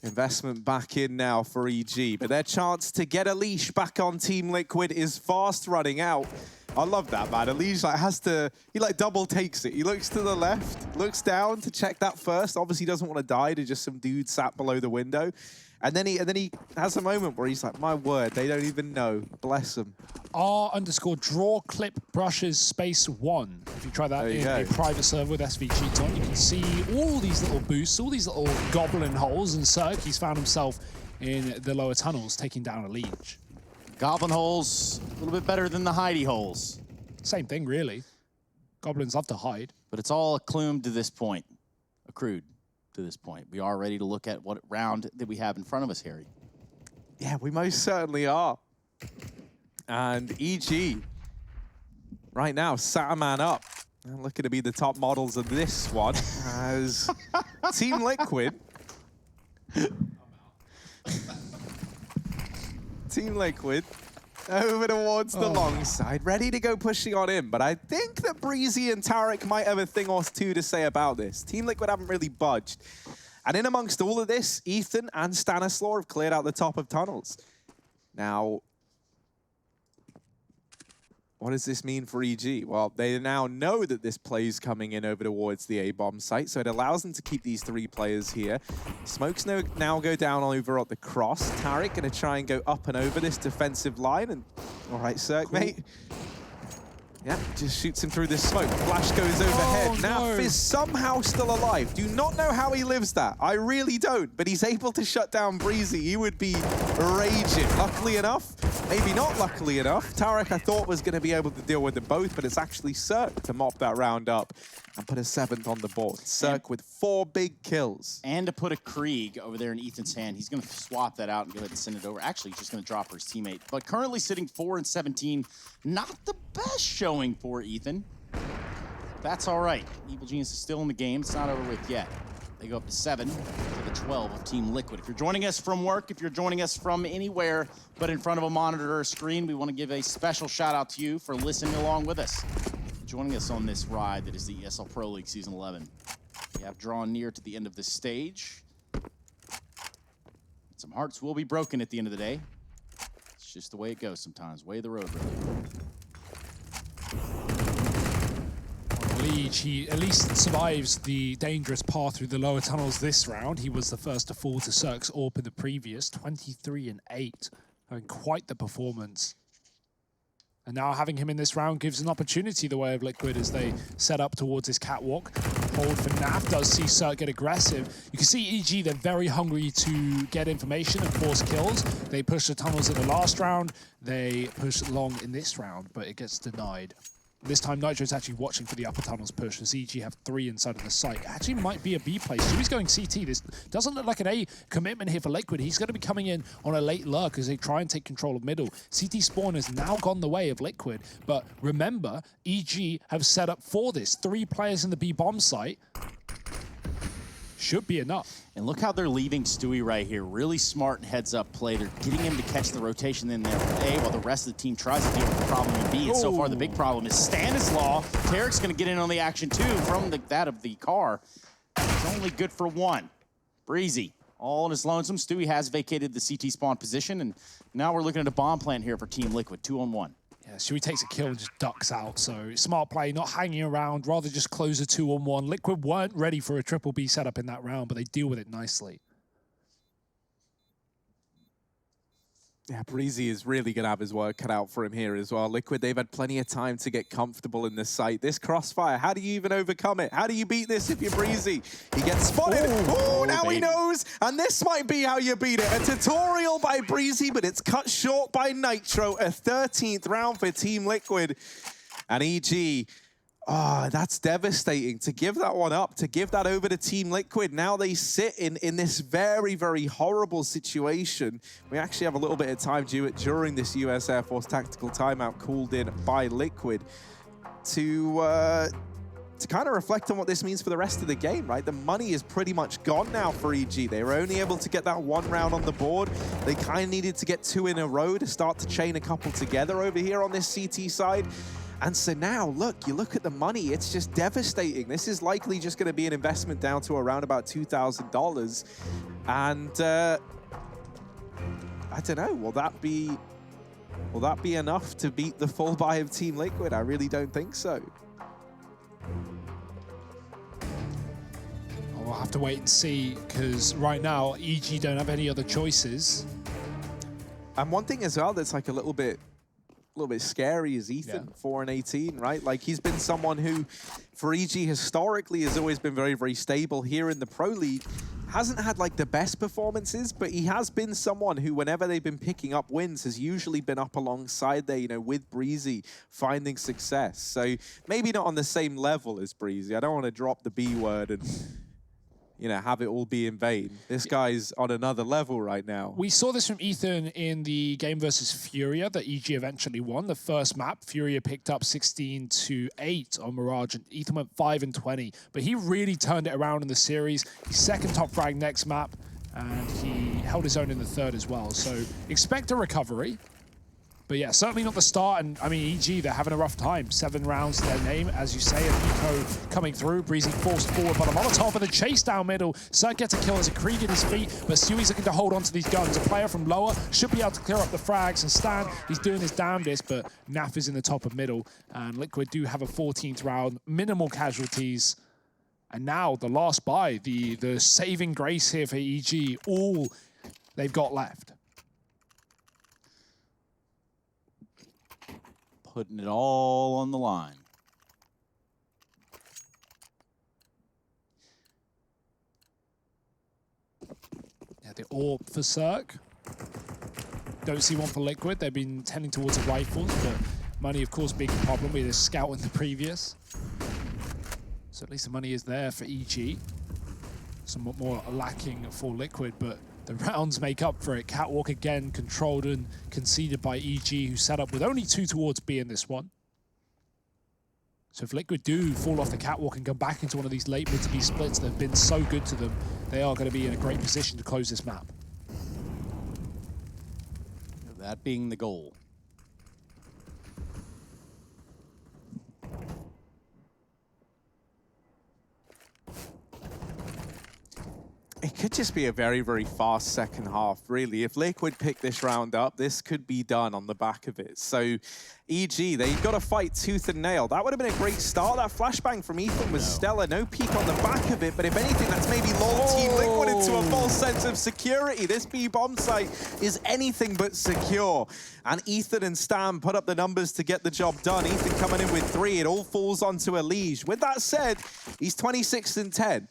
Investment back in now for EG, but their chance to get Elige back on Team Liquid is fast running out. I love that, man. Elige like has to, he like double takes it. He looks to the left, looks down to check that first. Obviously doesn't want to die to just some dude sat below the window. And then he has a moment where he's like, my word, they don't even know. Bless them. R_draw clip brushes space 1. If you try that in a private server with SV cheats on, you can see all these little boosts, all these little goblin holes, and Cirque, he's found himself in the lower tunnels, taking down Elige. Goblin holes, a little bit better than the hidey holes. Same thing, really. Goblins love to hide. But it's all accrued to this point. Accrued to this point. We are ready to look at what round that we have in front of us, Harry. Yeah, we most certainly are. And EG, right now, sat a man up. And looking to be the top models of this one as Team Liquid. Team Liquid over towards the long side, ready to go pushing on in. But I think that Breezy and Tarek might have a thing or two to say about this. Team Liquid haven't really budged. And in amongst all of this, Ethan and Stanislaw have cleared out the top of tunnels. Now, what does this mean for EG? Well, they now know that this play is coming in over towards the A-bomb site, so it allows them to keep these 3 players here. Smokes now go down over at the cross. Tarek gonna try and go up and over this defensive line, and all right, Cirque, mate. Yeah, just shoots him through this smoke. Flash goes overhead. Now Fizz somehow still alive. Do not know how he lives that. I really don't, but he's able to shut down Breezy. He would be raging. Luckily enough, maybe not luckily enough, Tarek I thought was going to be able to deal with them both, but it's actually Cirque to mop that round up and put a 7th on the board. Cirque with 4 big kills. And to put a Krieg over there in Ethan's hand, he's going to swap that out and go ahead and send it over. Actually, he's just going to drop for his teammate. But currently sitting 4 and 17, not the best showing for Ethan. That's all right. Evil Genius is still in the game. It's not over with yet. They go up to 7 to the 12 of Team Liquid. If you're joining us from work, if you're joining us from anywhere but in front of a monitor or a screen, we want to give a special shout out to you for listening along with us. Joining us on this ride that is the ESL Pro League Season 11. We have drawn near to the end of this stage. Some hearts will be broken at the end of the day. It's just the way it goes sometimes. Way of the road, really. Elige, he at least survives the dangerous path through the lower tunnels this round. He was the first to fall to Cirque's AWP in the previous, 23 and 8. Having quite the performance. And now having him in this round gives an opportunity the way of Liquid as they set up towards this catwalk. Hold for Naf does see Cirque get aggressive. You can see EG, they're very hungry to get information and force kills. They push the tunnels in the last round. They push long in this round, but it gets denied. This time, Nitro's actually watching for the upper tunnels push, as EG have 3 inside of the site. Actually might be a B play. So he's going CT. This doesn't look like an A commitment here for Liquid. He's going to be coming in on a late lurk as they try and take control of middle. CT spawn has now gone the way of Liquid. But remember, EG have set up for this. 3 players in the B bomb site. Should be enough. And look how they're leaving Stewie right here. Really smart heads-up play. They're getting him to catch the rotation in there for A, while the rest of the team tries to deal with the problem in B. And so far, the big problem is Stanislaw. Tarek's going to get in on the action, too, from that of the car. It's only good for 1. Breezy, all on his lonesome. Stewie has vacated the CT spawn position, and now we're looking at a bomb plant here for Team Liquid, 2-on-1. Yeah, Stewie takes a kill and just ducks out. So smart play, not hanging around, rather just close a 2-on-1. Liquid weren't ready for a triple B setup in that round, but they deal with it nicely. Yeah, Breezy is really going to have his work cut out for him here as well. Liquid, they've had plenty of time to get comfortable in this site. This crossfire, how do you even overcome it? How do you beat this if you're Breezy? He gets spotted. Oh, now baby. He knows. And this might be how you beat it. A tutorial by Breezy, but it's cut short by Nitro. A 13th round for Team Liquid. And EG... oh, that's devastating. To give that one up, to give that over to Team Liquid. Now they sit in this very, very horrible situation. We actually have a little bit of time during this US Air Force tactical timeout called in by Liquid to kind of reflect on what this means for the rest of the game, right? The money is pretty much gone now for EG. They were only able to get that 1 round on the board. They kind of needed to get 2 in a row to start to chain a couple together over here on this CT side. And so now, look, you look at the money, it's just devastating. This is likely just going to be an investment down to around about $2,000. And I don't know, will that be Will that be enough to beat the full buy of Team Liquid? I really don't think so. We'll have to wait and see, because right now, EG don't have any other choices. And one thing as well that's like a little bit scary is Ethan, Yeah. 4-18, right? Like he's been someone who, for EG historically, has always been very, very stable here in the Pro League. Hasn't had like the best performances, but he has been someone who, whenever they've been picking up wins, has usually been up alongside there, you know, with Breezy, finding success. So maybe not on the same level as Breezy. I don't want to drop the B word and, you know, have it all be in vain. This guy's on another level right now. We saw this from Ethan in the game versus Furia that EG eventually won. The first map, Furia picked up 16-8 on Mirage, and Ethan went 5-20. But he really turned it around in the series. He's second top frag next map, and he held his own in the third as well. So expect a recovery. But yeah, certainly not the start. And I mean, EG, they're having a rough time. 7 rounds to their name, as you say. And Eco coming through. Breezy forced forward, but a Molotov and a chase down middle. Cirque gets a kill as a Krieg at his feet, but Stewie's looking to hold on to these guns. A player from lower should be able to clear up the frags, and Stan, he's doing his damnedest, but Naf is in the top of middle. And Liquid do have a 14th round, minimal casualties. And now the last buy, the saving grace here for EG, all they've got left. Putting it all on the line. Yeah, the AWP for Cirque. Don't see one for Liquid. They've been tending towards the rifles, but money, of course, being a problem. We had a scout in the previous. So at least the money is there for EG. Somewhat more lacking for Liquid, but the rounds make up for it. Catwalk again controlled and conceded by EG, who set up with only 2 towards B in this one. So if Liquid do fall off the catwalk and come back into one of these late mid to B splits that have been so good to them, they are going to be in a great position to close this map. That being the goal. It could just be a very, very fast second half, really. If Liquid pick this round up, this could be done on the back of it. So, EG, they've got to fight tooth and nail. That would have been a great start. That flashbang from Ethan was stellar. No peek on the back of it, but if anything, that's maybe lulled Team Liquid into a false sense of security. This B-bomb site is anything but secure. And Ethan and Stam put up the numbers to get the job done. Ethan coming in with 3. It all falls onto Elige. With that said, he's 26-10.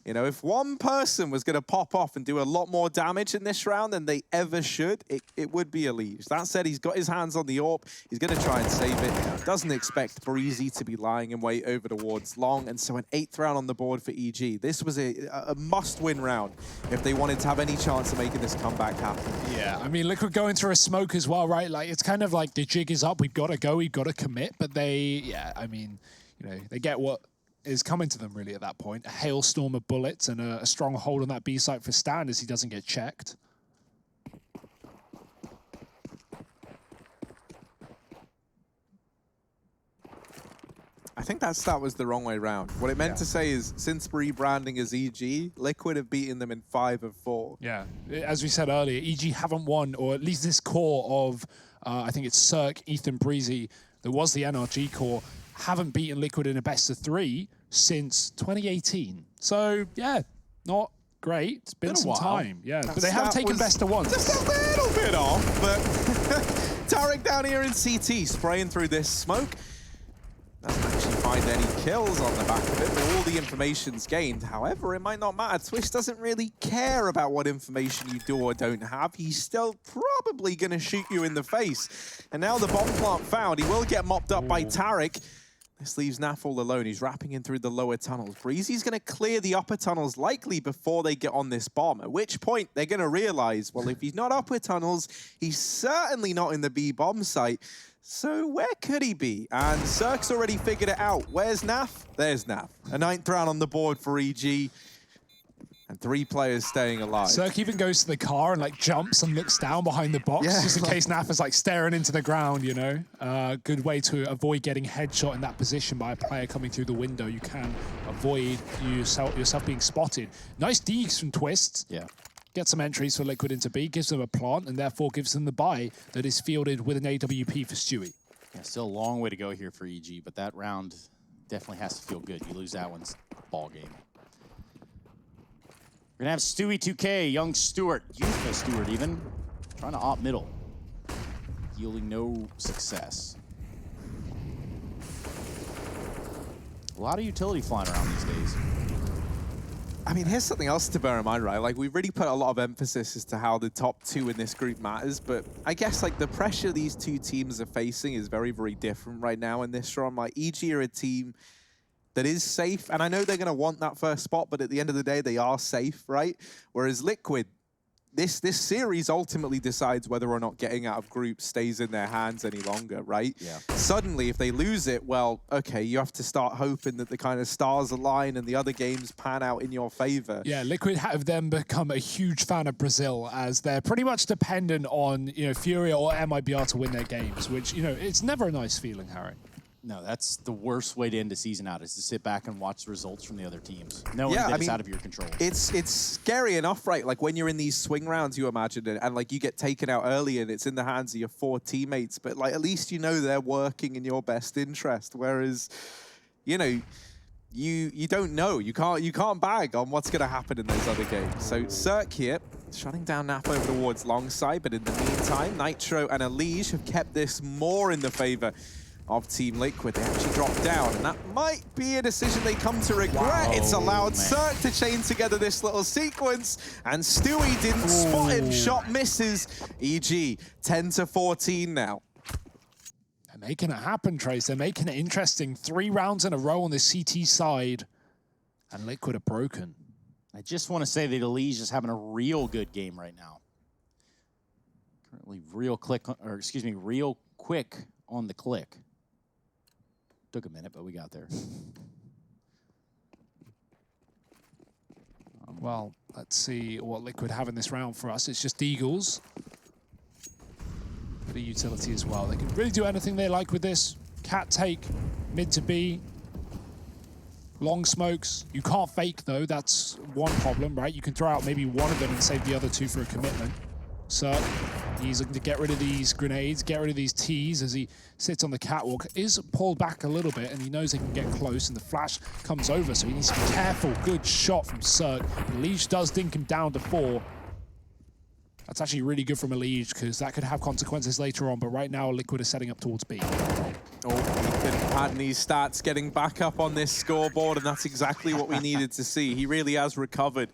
You know, if one person was going to pop off and do a lot more damage in this round than they ever should, it would be Elige. That said, he's got his hands on the AWP. He's going to try and save it. Doesn't expect Breezy to be lying in wait over towards long. And so an 8th round on the board for EG. This was a must-win round if they wanted to have any chance of making this comeback happen. Yeah, I mean, Liquid going through a smoke as well, right? Like, it's kind of like the jig is up. We've got to go. We've got to commit. But they, yeah, I mean, you know, they get what is coming to them really at that point. A hailstorm of bullets and a strong hold on that B site for Stan as he doesn't get checked. I think that stat was the wrong way round. What it meant to say is, since rebranding as EG, Liquid have beaten them in 5 of 4. Yeah, as we said earlier, EG haven't won, or at least this core of, I think it's Cirque, Ethan, Breezy, there was the NRG core, haven't beaten Liquid in a best of 3 since 2018. So, yeah, not great. It's been some time. Yeah, but they have taken best of 1. Just a little bit off, but Tarek down here in CT spraying through this smoke. Doesn't actually find any kills on the back of it, but all the information's gained. However, it might not matter. Swish doesn't really care about what information you do or don't have. He's still probably going to shoot you in the face. And now the bomb plant found. He will get mopped up by Tarek. This leaves Naf all alone. He's wrapping in through the lower tunnels. Breezy's going to clear the upper tunnels likely before they get on this bomb, at which point they're going to realize, well, if he's not upper tunnels, he's certainly not in the B bomb site. So where could he be? And Cirque's already figured it out. Where's Naf? There's Naf. A 9th round on the board for EG. And 3 players staying alive. Cirque even goes to the car and like jumps and looks down behind the box, just in case Naf is like staring into the ground, you know. Good way to avoid getting headshot in that position by a player coming through the window. You can avoid yourself being spotted. Nice deeks from Twist. Yeah. Get some entries for Liquid into B, gives them a plant, and therefore gives them the buy that is fielded with an AWP for Stewie. Yeah, still a long way to go here for EG, but that round definitely has to feel good. You lose that one's ball game. We're gonna have Stewie 2K, young Stewart, youthful Stewart even, trying to op middle, yielding no success. A lot of utility flying around these days. I mean, here's something else to bear in mind, right? Like, we really put a lot of emphasis as to how the top two in this group matters, but I guess, like, the pressure these two teams are facing is very, very different right now in this run. Like, EG are a team that is safe, and I know they're going to want that first spot, but at the end of the day, they are safe, right? Whereas Liquid, this series ultimately decides whether or not getting out of groups stays in their hands any longer, right? Yeah. Suddenly, if they lose it, well, okay, you have to start hoping that the kind of stars align and the other games pan out in your favor. Yeah, Liquid have then become a huge fan of Brazil, as they're pretty much dependent on, you know, Furia or MIBR to win their games, which, you know, it's never a nice feeling, Harry. No, that's the worst way to end a season out, is to sit back and watch the results from the other teams, knowing that it's out of your control. It's scary enough, right? Like, when you're in these swing rounds, you imagine it, and like you get taken out early and it's in the hands of your 4 teammates, but like at least you know they're working in your best interest. Whereas, you know, you don't know. You can't bag on what's gonna happen in those other games. So Cirque here, shutting down Nap over towards long side, but in the meantime, Nitro and Elige have kept this more in the favor of Team Liquid. They actually dropped down, and that might be a decision they come to regret. Wow, It's allowed man. Cirque to chain together this little sequence, and Stewie didn't spot him. Shot misses. EG 10-14 now. They're making it happen, Trace. They're making it interesting. 3 rounds in a row on the CT side, and Liquid are broken. I just want to say that Elige is having a real good game right now. Currently real quick on the click. Took a minute, but we got there. Well, let's see what Liquid have in this round for us. It's just Eagles. The utility as well. They can really do anything they like with this. Cat take, mid to B. Long smokes. You can't fake, though. That's one problem, right? You can throw out maybe one of them and save the other 2 for a commitment. So he's looking to get rid of these grenades, get rid of these T's as he sits on the catwalk. Is pulled back a little bit, and he knows he can get close, and the flash comes over, so he needs to be careful. Good shot from Cirque. Elige does dink him down to 4. That's actually really good from Elige, because that could have consequences later on, but right now Liquid is setting up towards B. Oh, Ethan padding these stats, getting back up on this scoreboard, and that's exactly what we needed to see. He really has recovered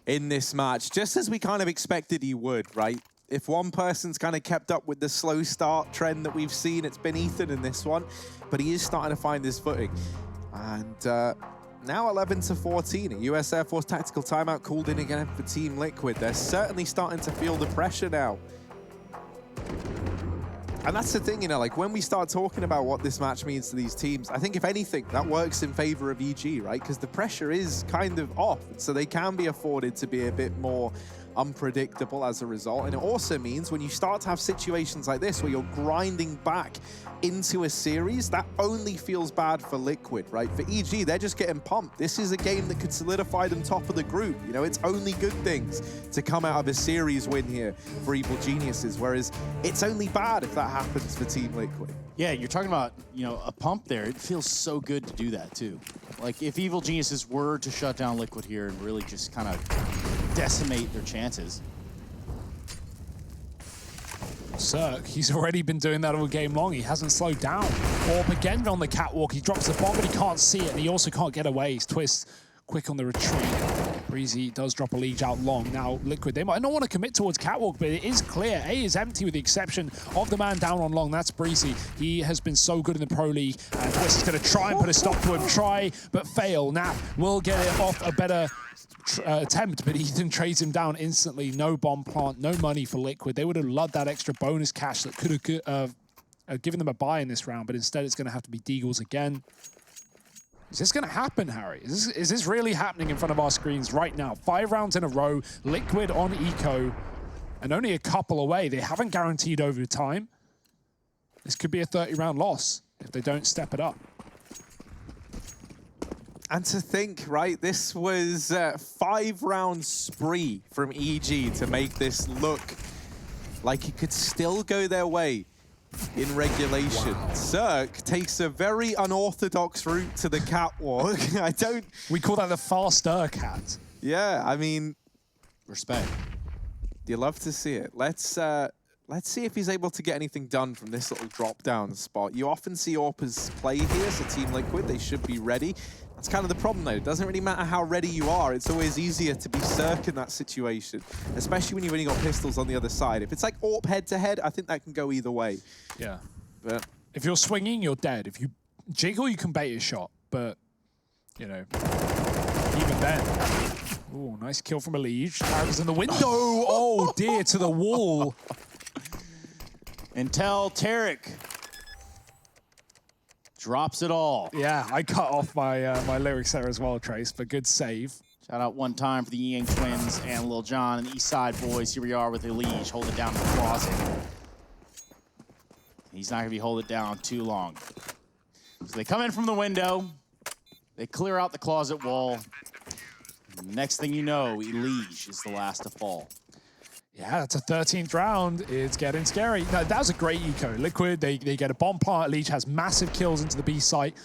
in this match, just as we kind of expected he would, right? If one person's kind of kept up with the slow start trend that we've seen, it's been Ethan in this one, but he is starting to find his footing. And now 11-14, a US Air Force tactical timeout called in again for Team Liquid. They're certainly starting to feel the pressure now. And that's the thing, you know, like when we start talking about what this match means to these teams, I think if anything, that works in favor of EG, right? Because the pressure is kind of off, so they can be afforded to be a bit more unpredictable as a result. And it also means when you start to have situations like this where you're grinding back into a series, that only feels bad for Liquid, right? For EG, they're just getting pumped. This is a game that could solidify them top of the group. You know, it's only good things to come out of a series win here for Evil Geniuses, whereas it's only bad if that happens for Team Liquid. Yeah, you're talking about, you know, a pump there. It feels so good to do that, too. Like, if Evil Geniuses were to shut down Liquid here and really just kind of decimate their chances. Cirque, he's already been doing that all game long. He hasn't slowed down. Orb again on the catwalk. He drops the bomb, but he can't see it, and he also can't get away. He's Twist quick on the retreat. Breezy does drop Elige out long. Now, Liquid, they might not want to commit towards catwalk, but it is clear. A is empty with the exception of the man down on long. That's Breezy. He has been so good in the Pro League, and Twist is going to try and put a stop to him. Try, but fail. Nap will get it off a better attempt, but Ethan trades him down instantly. No bomb plant, no money for Liquid. They would have loved that extra bonus cash that could have given them a buy in this round, but instead it's going to have to be Deagles again. Is this going to happen, Harry? Is this really happening in front of our screens right now? 5 rounds in a row, Liquid on eco, and only a couple away. They haven't guaranteed overtime. This could be a 30-round loss if they don't step it up. And to think, right, this was a 5-round spree from EG to make this look like it could still go their way in regulation. Wow. Cirque takes a very unorthodox route to the catwalk. We call that the faster cat. Yeah, I mean, Respect. you love to see it. Let's see if he's able to get anything done from this little drop-down spot. You often see AWPers play here, so Team Liquid, they should be ready. That's kind of the problem, though. It doesn't really matter how ready you are. It's always easier to be Cirque in that situation, especially when you've only got pistols on the other side. If it's like AWP head-to-head, I think that can go either way. Yeah. But If you're swinging, you're dead. If you jiggle, you can bait a shot. But, you know, even then. Ooh, nice kill from Elige. Target's in the window. Oh, dear, to the wall. Until Tarek drops it all. Yeah, I cut off my my lyrics there as well, Trace, but good save. Shout out one time for the Yang Twins and Lil Jon and the East Side boys. Here we are with Elige holding down the closet. He's not going to be holding it down too long. So they come in from the window. They clear out the closet wall. Next thing you know, Elige is the last to fall. Yeah, that's a 13th round. It's getting scary. No, that was a great eco. Liquid, they get a bomb plant. Elige has massive kills into the B site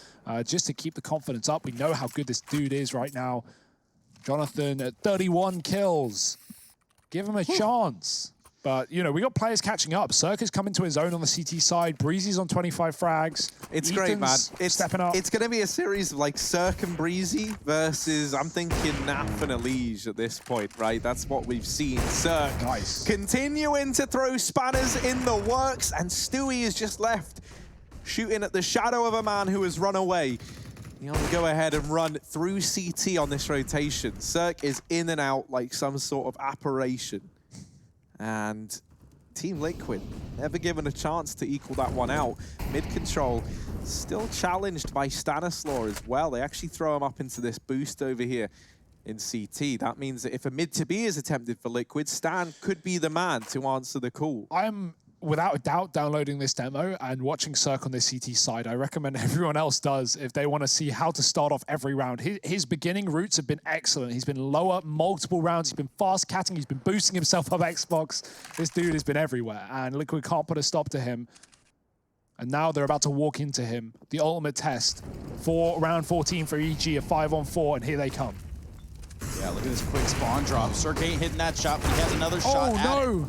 just to keep the confidence up. We know how good this dude is right now. Jonathan at 31 kills. Give him a chance. But, you know, we got players catching up. Cirque is coming to his own on the CT side. Breezy's on 25 frags. it's great, man. It's stepping up. It's going to be a series of like Cirque and Breezy versus, I'm thinking, Naf and Elige at this point, right? That's what we've seen. Cirque Nice. continuing to throw spanners in the works, and Stewie is just left shooting at the shadow of a man who has run away. He'll go ahead and run through CT on this rotation. Cirque is in and out like some sort of apparition. And Team Liquid never given a chance to equal that one out. Mid-control still challenged by Stanislaw as well. They actually throw him up into this boost over here in CT. That means that if a mid-to-B is attempted for Liquid, Stan could be the man to answer the call. I'm, without a doubt, downloading this demo and watching Cirque on the CT side. I recommend everyone else does if they want to see how to start off every round. His beginning routes have been excellent. He's been lower multiple rounds. He's been fast catting. He's been boosting himself up Xbox. This dude has been everywhere, and Liquid can't put a stop to him. And now they're about to walk into him. The ultimate test for round 14 for EG, a 5-on-4, and here they come. Yeah, look at this quick spawn drop. Cirque ain't hitting that shot, but he has another shot at Oh, no. it.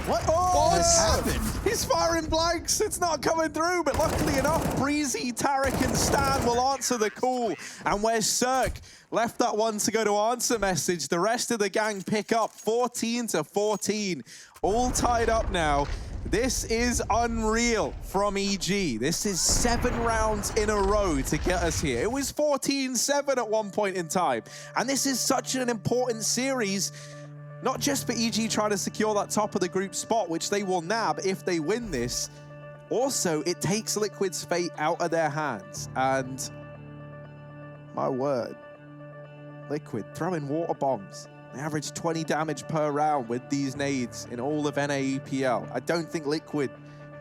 What? Oh, what happened? He's firing blanks. It's not coming through, but luckily enough, Breezy, Tarek, and Stan will answer the call. And where Cirque left that one to go to answer message, the rest of the gang pick up 14-14. All tied up now. This is unreal from EG. This is 7 rounds in a row to get us here. It was 14-7 at one point in time. And this is such an important series. Not just for EG trying to secure that top of the group spot, which they will nab if they win this. Also, it takes Liquid's fate out of their hands. And my word, Liquid throwing water bombs. They average 20 damage per round with these nades in all of NAEPL. I don't think Liquid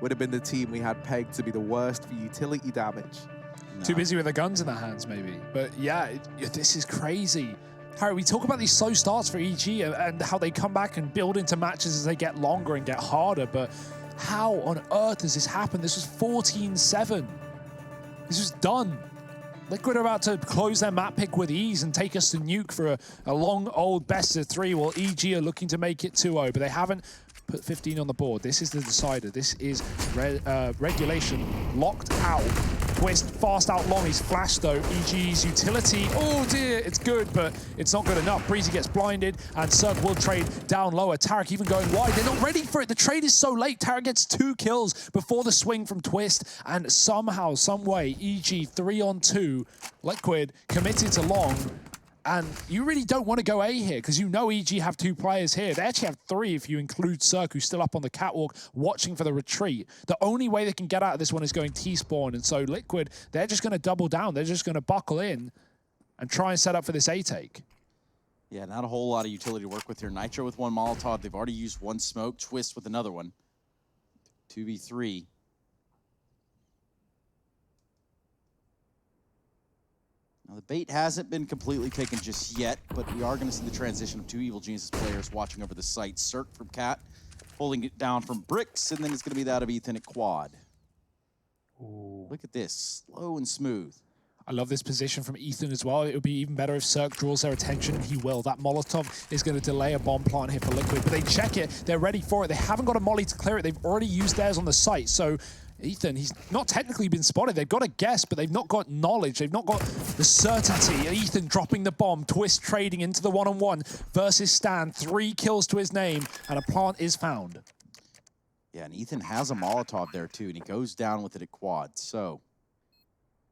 would have been the team we had pegged to be the worst for utility damage. No. Too busy with their guns in their hands, maybe. But yeah, this is crazy. Harry, we talk about these slow starts for EG and how they come back and build into matches as they get longer and get harder, but how on earth does this happen? This was 14-7. This was done. Liquid are about to close their map pick with ease and take us to nuke for a long old best of 3, while EG are looking to make it 2-0, but they haven't put 15 on the board. This is the decider. This is regulation locked out. Twist fast out long. He's flashed though. EG's utility. Oh dear, it's good, but it's not good enough. Breezy gets blinded, and Cirque will trade down lower. Tarek even going wide. They're not ready for it. The trade is so late. Tarek gets 2 kills before the swing from Twist, and somehow, some way, EG 3-on-2. Liquid committed to long. And you really don't want to go A here, because you know EG have 2 players here. They actually have 3 if you include Cirque, who's still up on the catwalk watching for the retreat. The only way they can get out of this one is going T-spawn. And so Liquid, they're just going to double down. They're just going to buckle in and try and set up for this A-take. Yeah, not a whole lot of utility to work with here. Nitro with 1 Molotov. They've already used 1 smoke. Twist with another one. 2v3. Now, the bait hasn't been completely taken just yet, but we are going to see the transition of two Evil Geniuses players watching over the site. Cirque from Cat, holding it down from Bricks, and then it's going to be that of Ethan at Quad. Ooh. Look at this, slow and smooth. I love this position from Ethan as well. It would be even better if Cirque draws their attention, and he will. That Molotov is going to delay a bomb plant here for Liquid, but they check it. They're ready for it. They haven't got a molly to clear it. They've already used theirs on the site, so Ethan, he's not technically been spotted. They've got a guess, but they've not got knowledge. They've not got the certainty. Ethan dropping the bomb, Twist trading into the one-on-one versus Stan. 3 kills to his name, and a plant is found. Yeah, and Ethan has a Molotov there too, and he goes down with it at Quad. So,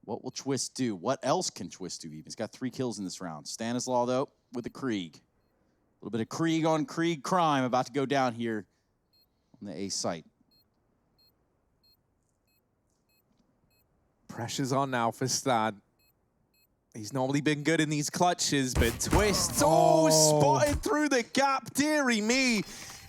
what will Twist do? What else can Twist do even? He's got 3 kills in this round. Stanislaw, though, with a Krieg. A little bit of Krieg on Krieg crime about to go down here on the A site. Pressure's on now for Stan. He's normally been good in these clutches, but Twist, spotted through the gap, dearie me.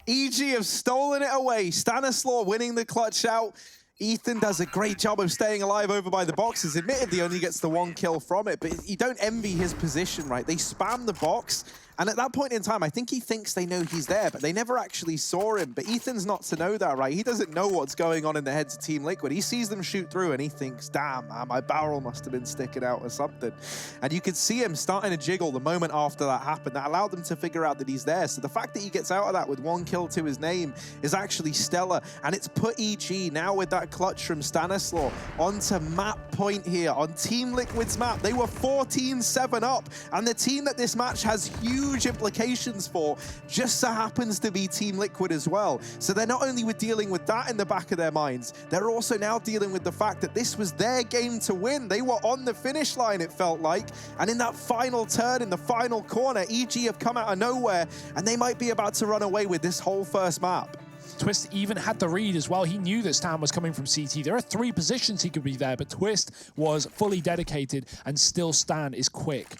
EG have stolen it away. Stanislaw winning the clutch out. Ethan does a great job of staying alive over by the boxes. Admittedly, only gets the 1 kill from it, but you don't envy his position, right? They spam the box, and at that point in time, I think he thinks they know he's there, but they never actually saw him. But Ethan's not to know that, right? He doesn't know what's going on in the heads of Team Liquid. He sees them shoot through, and he thinks, damn, man, my barrel must have been sticking out or something. And you could see him starting to jiggle the moment after that happened. That allowed them to figure out that he's there. So the fact that he gets out of that with 1 kill to his name is actually stellar. And it's put EG now with that clutch from Stanislaw onto map point here on Team Liquid's map. They were 14-7 up, and the team that this match has huge implications for just so happens to be Team Liquid as well. So they're not only dealing with that in the back of their minds, they're also now dealing with the fact that this was their game to win. They were on the finish line, it felt like, and in that final turn, in the final corner, EG have come out of nowhere, and they might be about to run away with this whole first map. Twist even had the read as well. He knew that Stan was coming from CT. There are 3 positions he could be there, but Twist was fully dedicated, and still Stan is quick.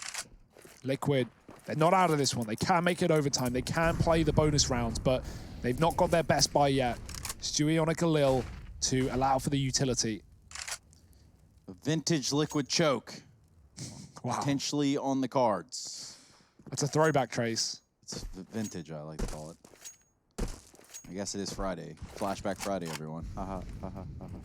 Liquid, they're not out of this one. They can make it overtime. They can play the bonus rounds, but they've not got their best buy yet. Stewie on a Khalil to allow for the utility. A vintage Liquid choke. Wow. Potentially on the cards. That's a throwback, Trace. It's vintage, I like to call it. I guess it is Friday. Flashback Friday, everyone. Haha, haha, haha.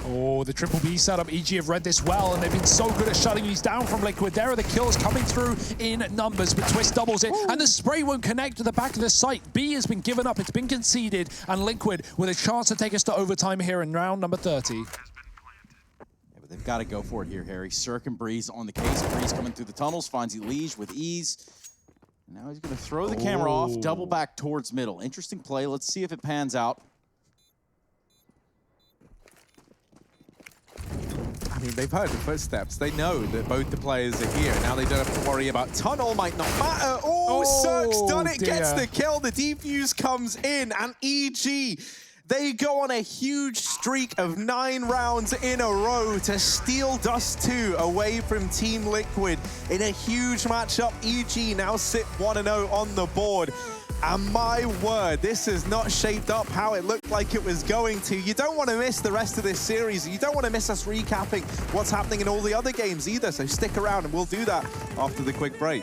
Oh, the triple B setup. EG have read this well, and they've been so good at shutting these down from Liquid. There are the kills coming through in numbers, but Twist doubles it, and the spray won't connect to the back of the site. B has been given up. It's been conceded, and Liquid with a chance to take us to overtime here in round number 30. Yeah, but they've got to go for it here, Harry. Cirque and Breeze on the case. Breeze coming through the tunnels, finds Elige with ease. Now he's going to throw the camera off, double back towards middle. Interesting play. Let's see if it pans out. I mean, they've heard the footsteps. They know that both the players are here. Now they don't have to worry about tunnel. Might not matter. Oh, Cirque's done it. Dear. Gets the kill. The defuse comes in, and EG, they go on a huge streak of 9 rounds in a row to steal Dust2 away from Team Liquid in a huge matchup. EG now sit 1-0 on the board. And my word, this has not shaped up how it looked like it was going to. You don't want to miss the rest of this series. You don't want to miss us recapping what's happening in all the other games either. So stick around, and we'll do that after the quick break.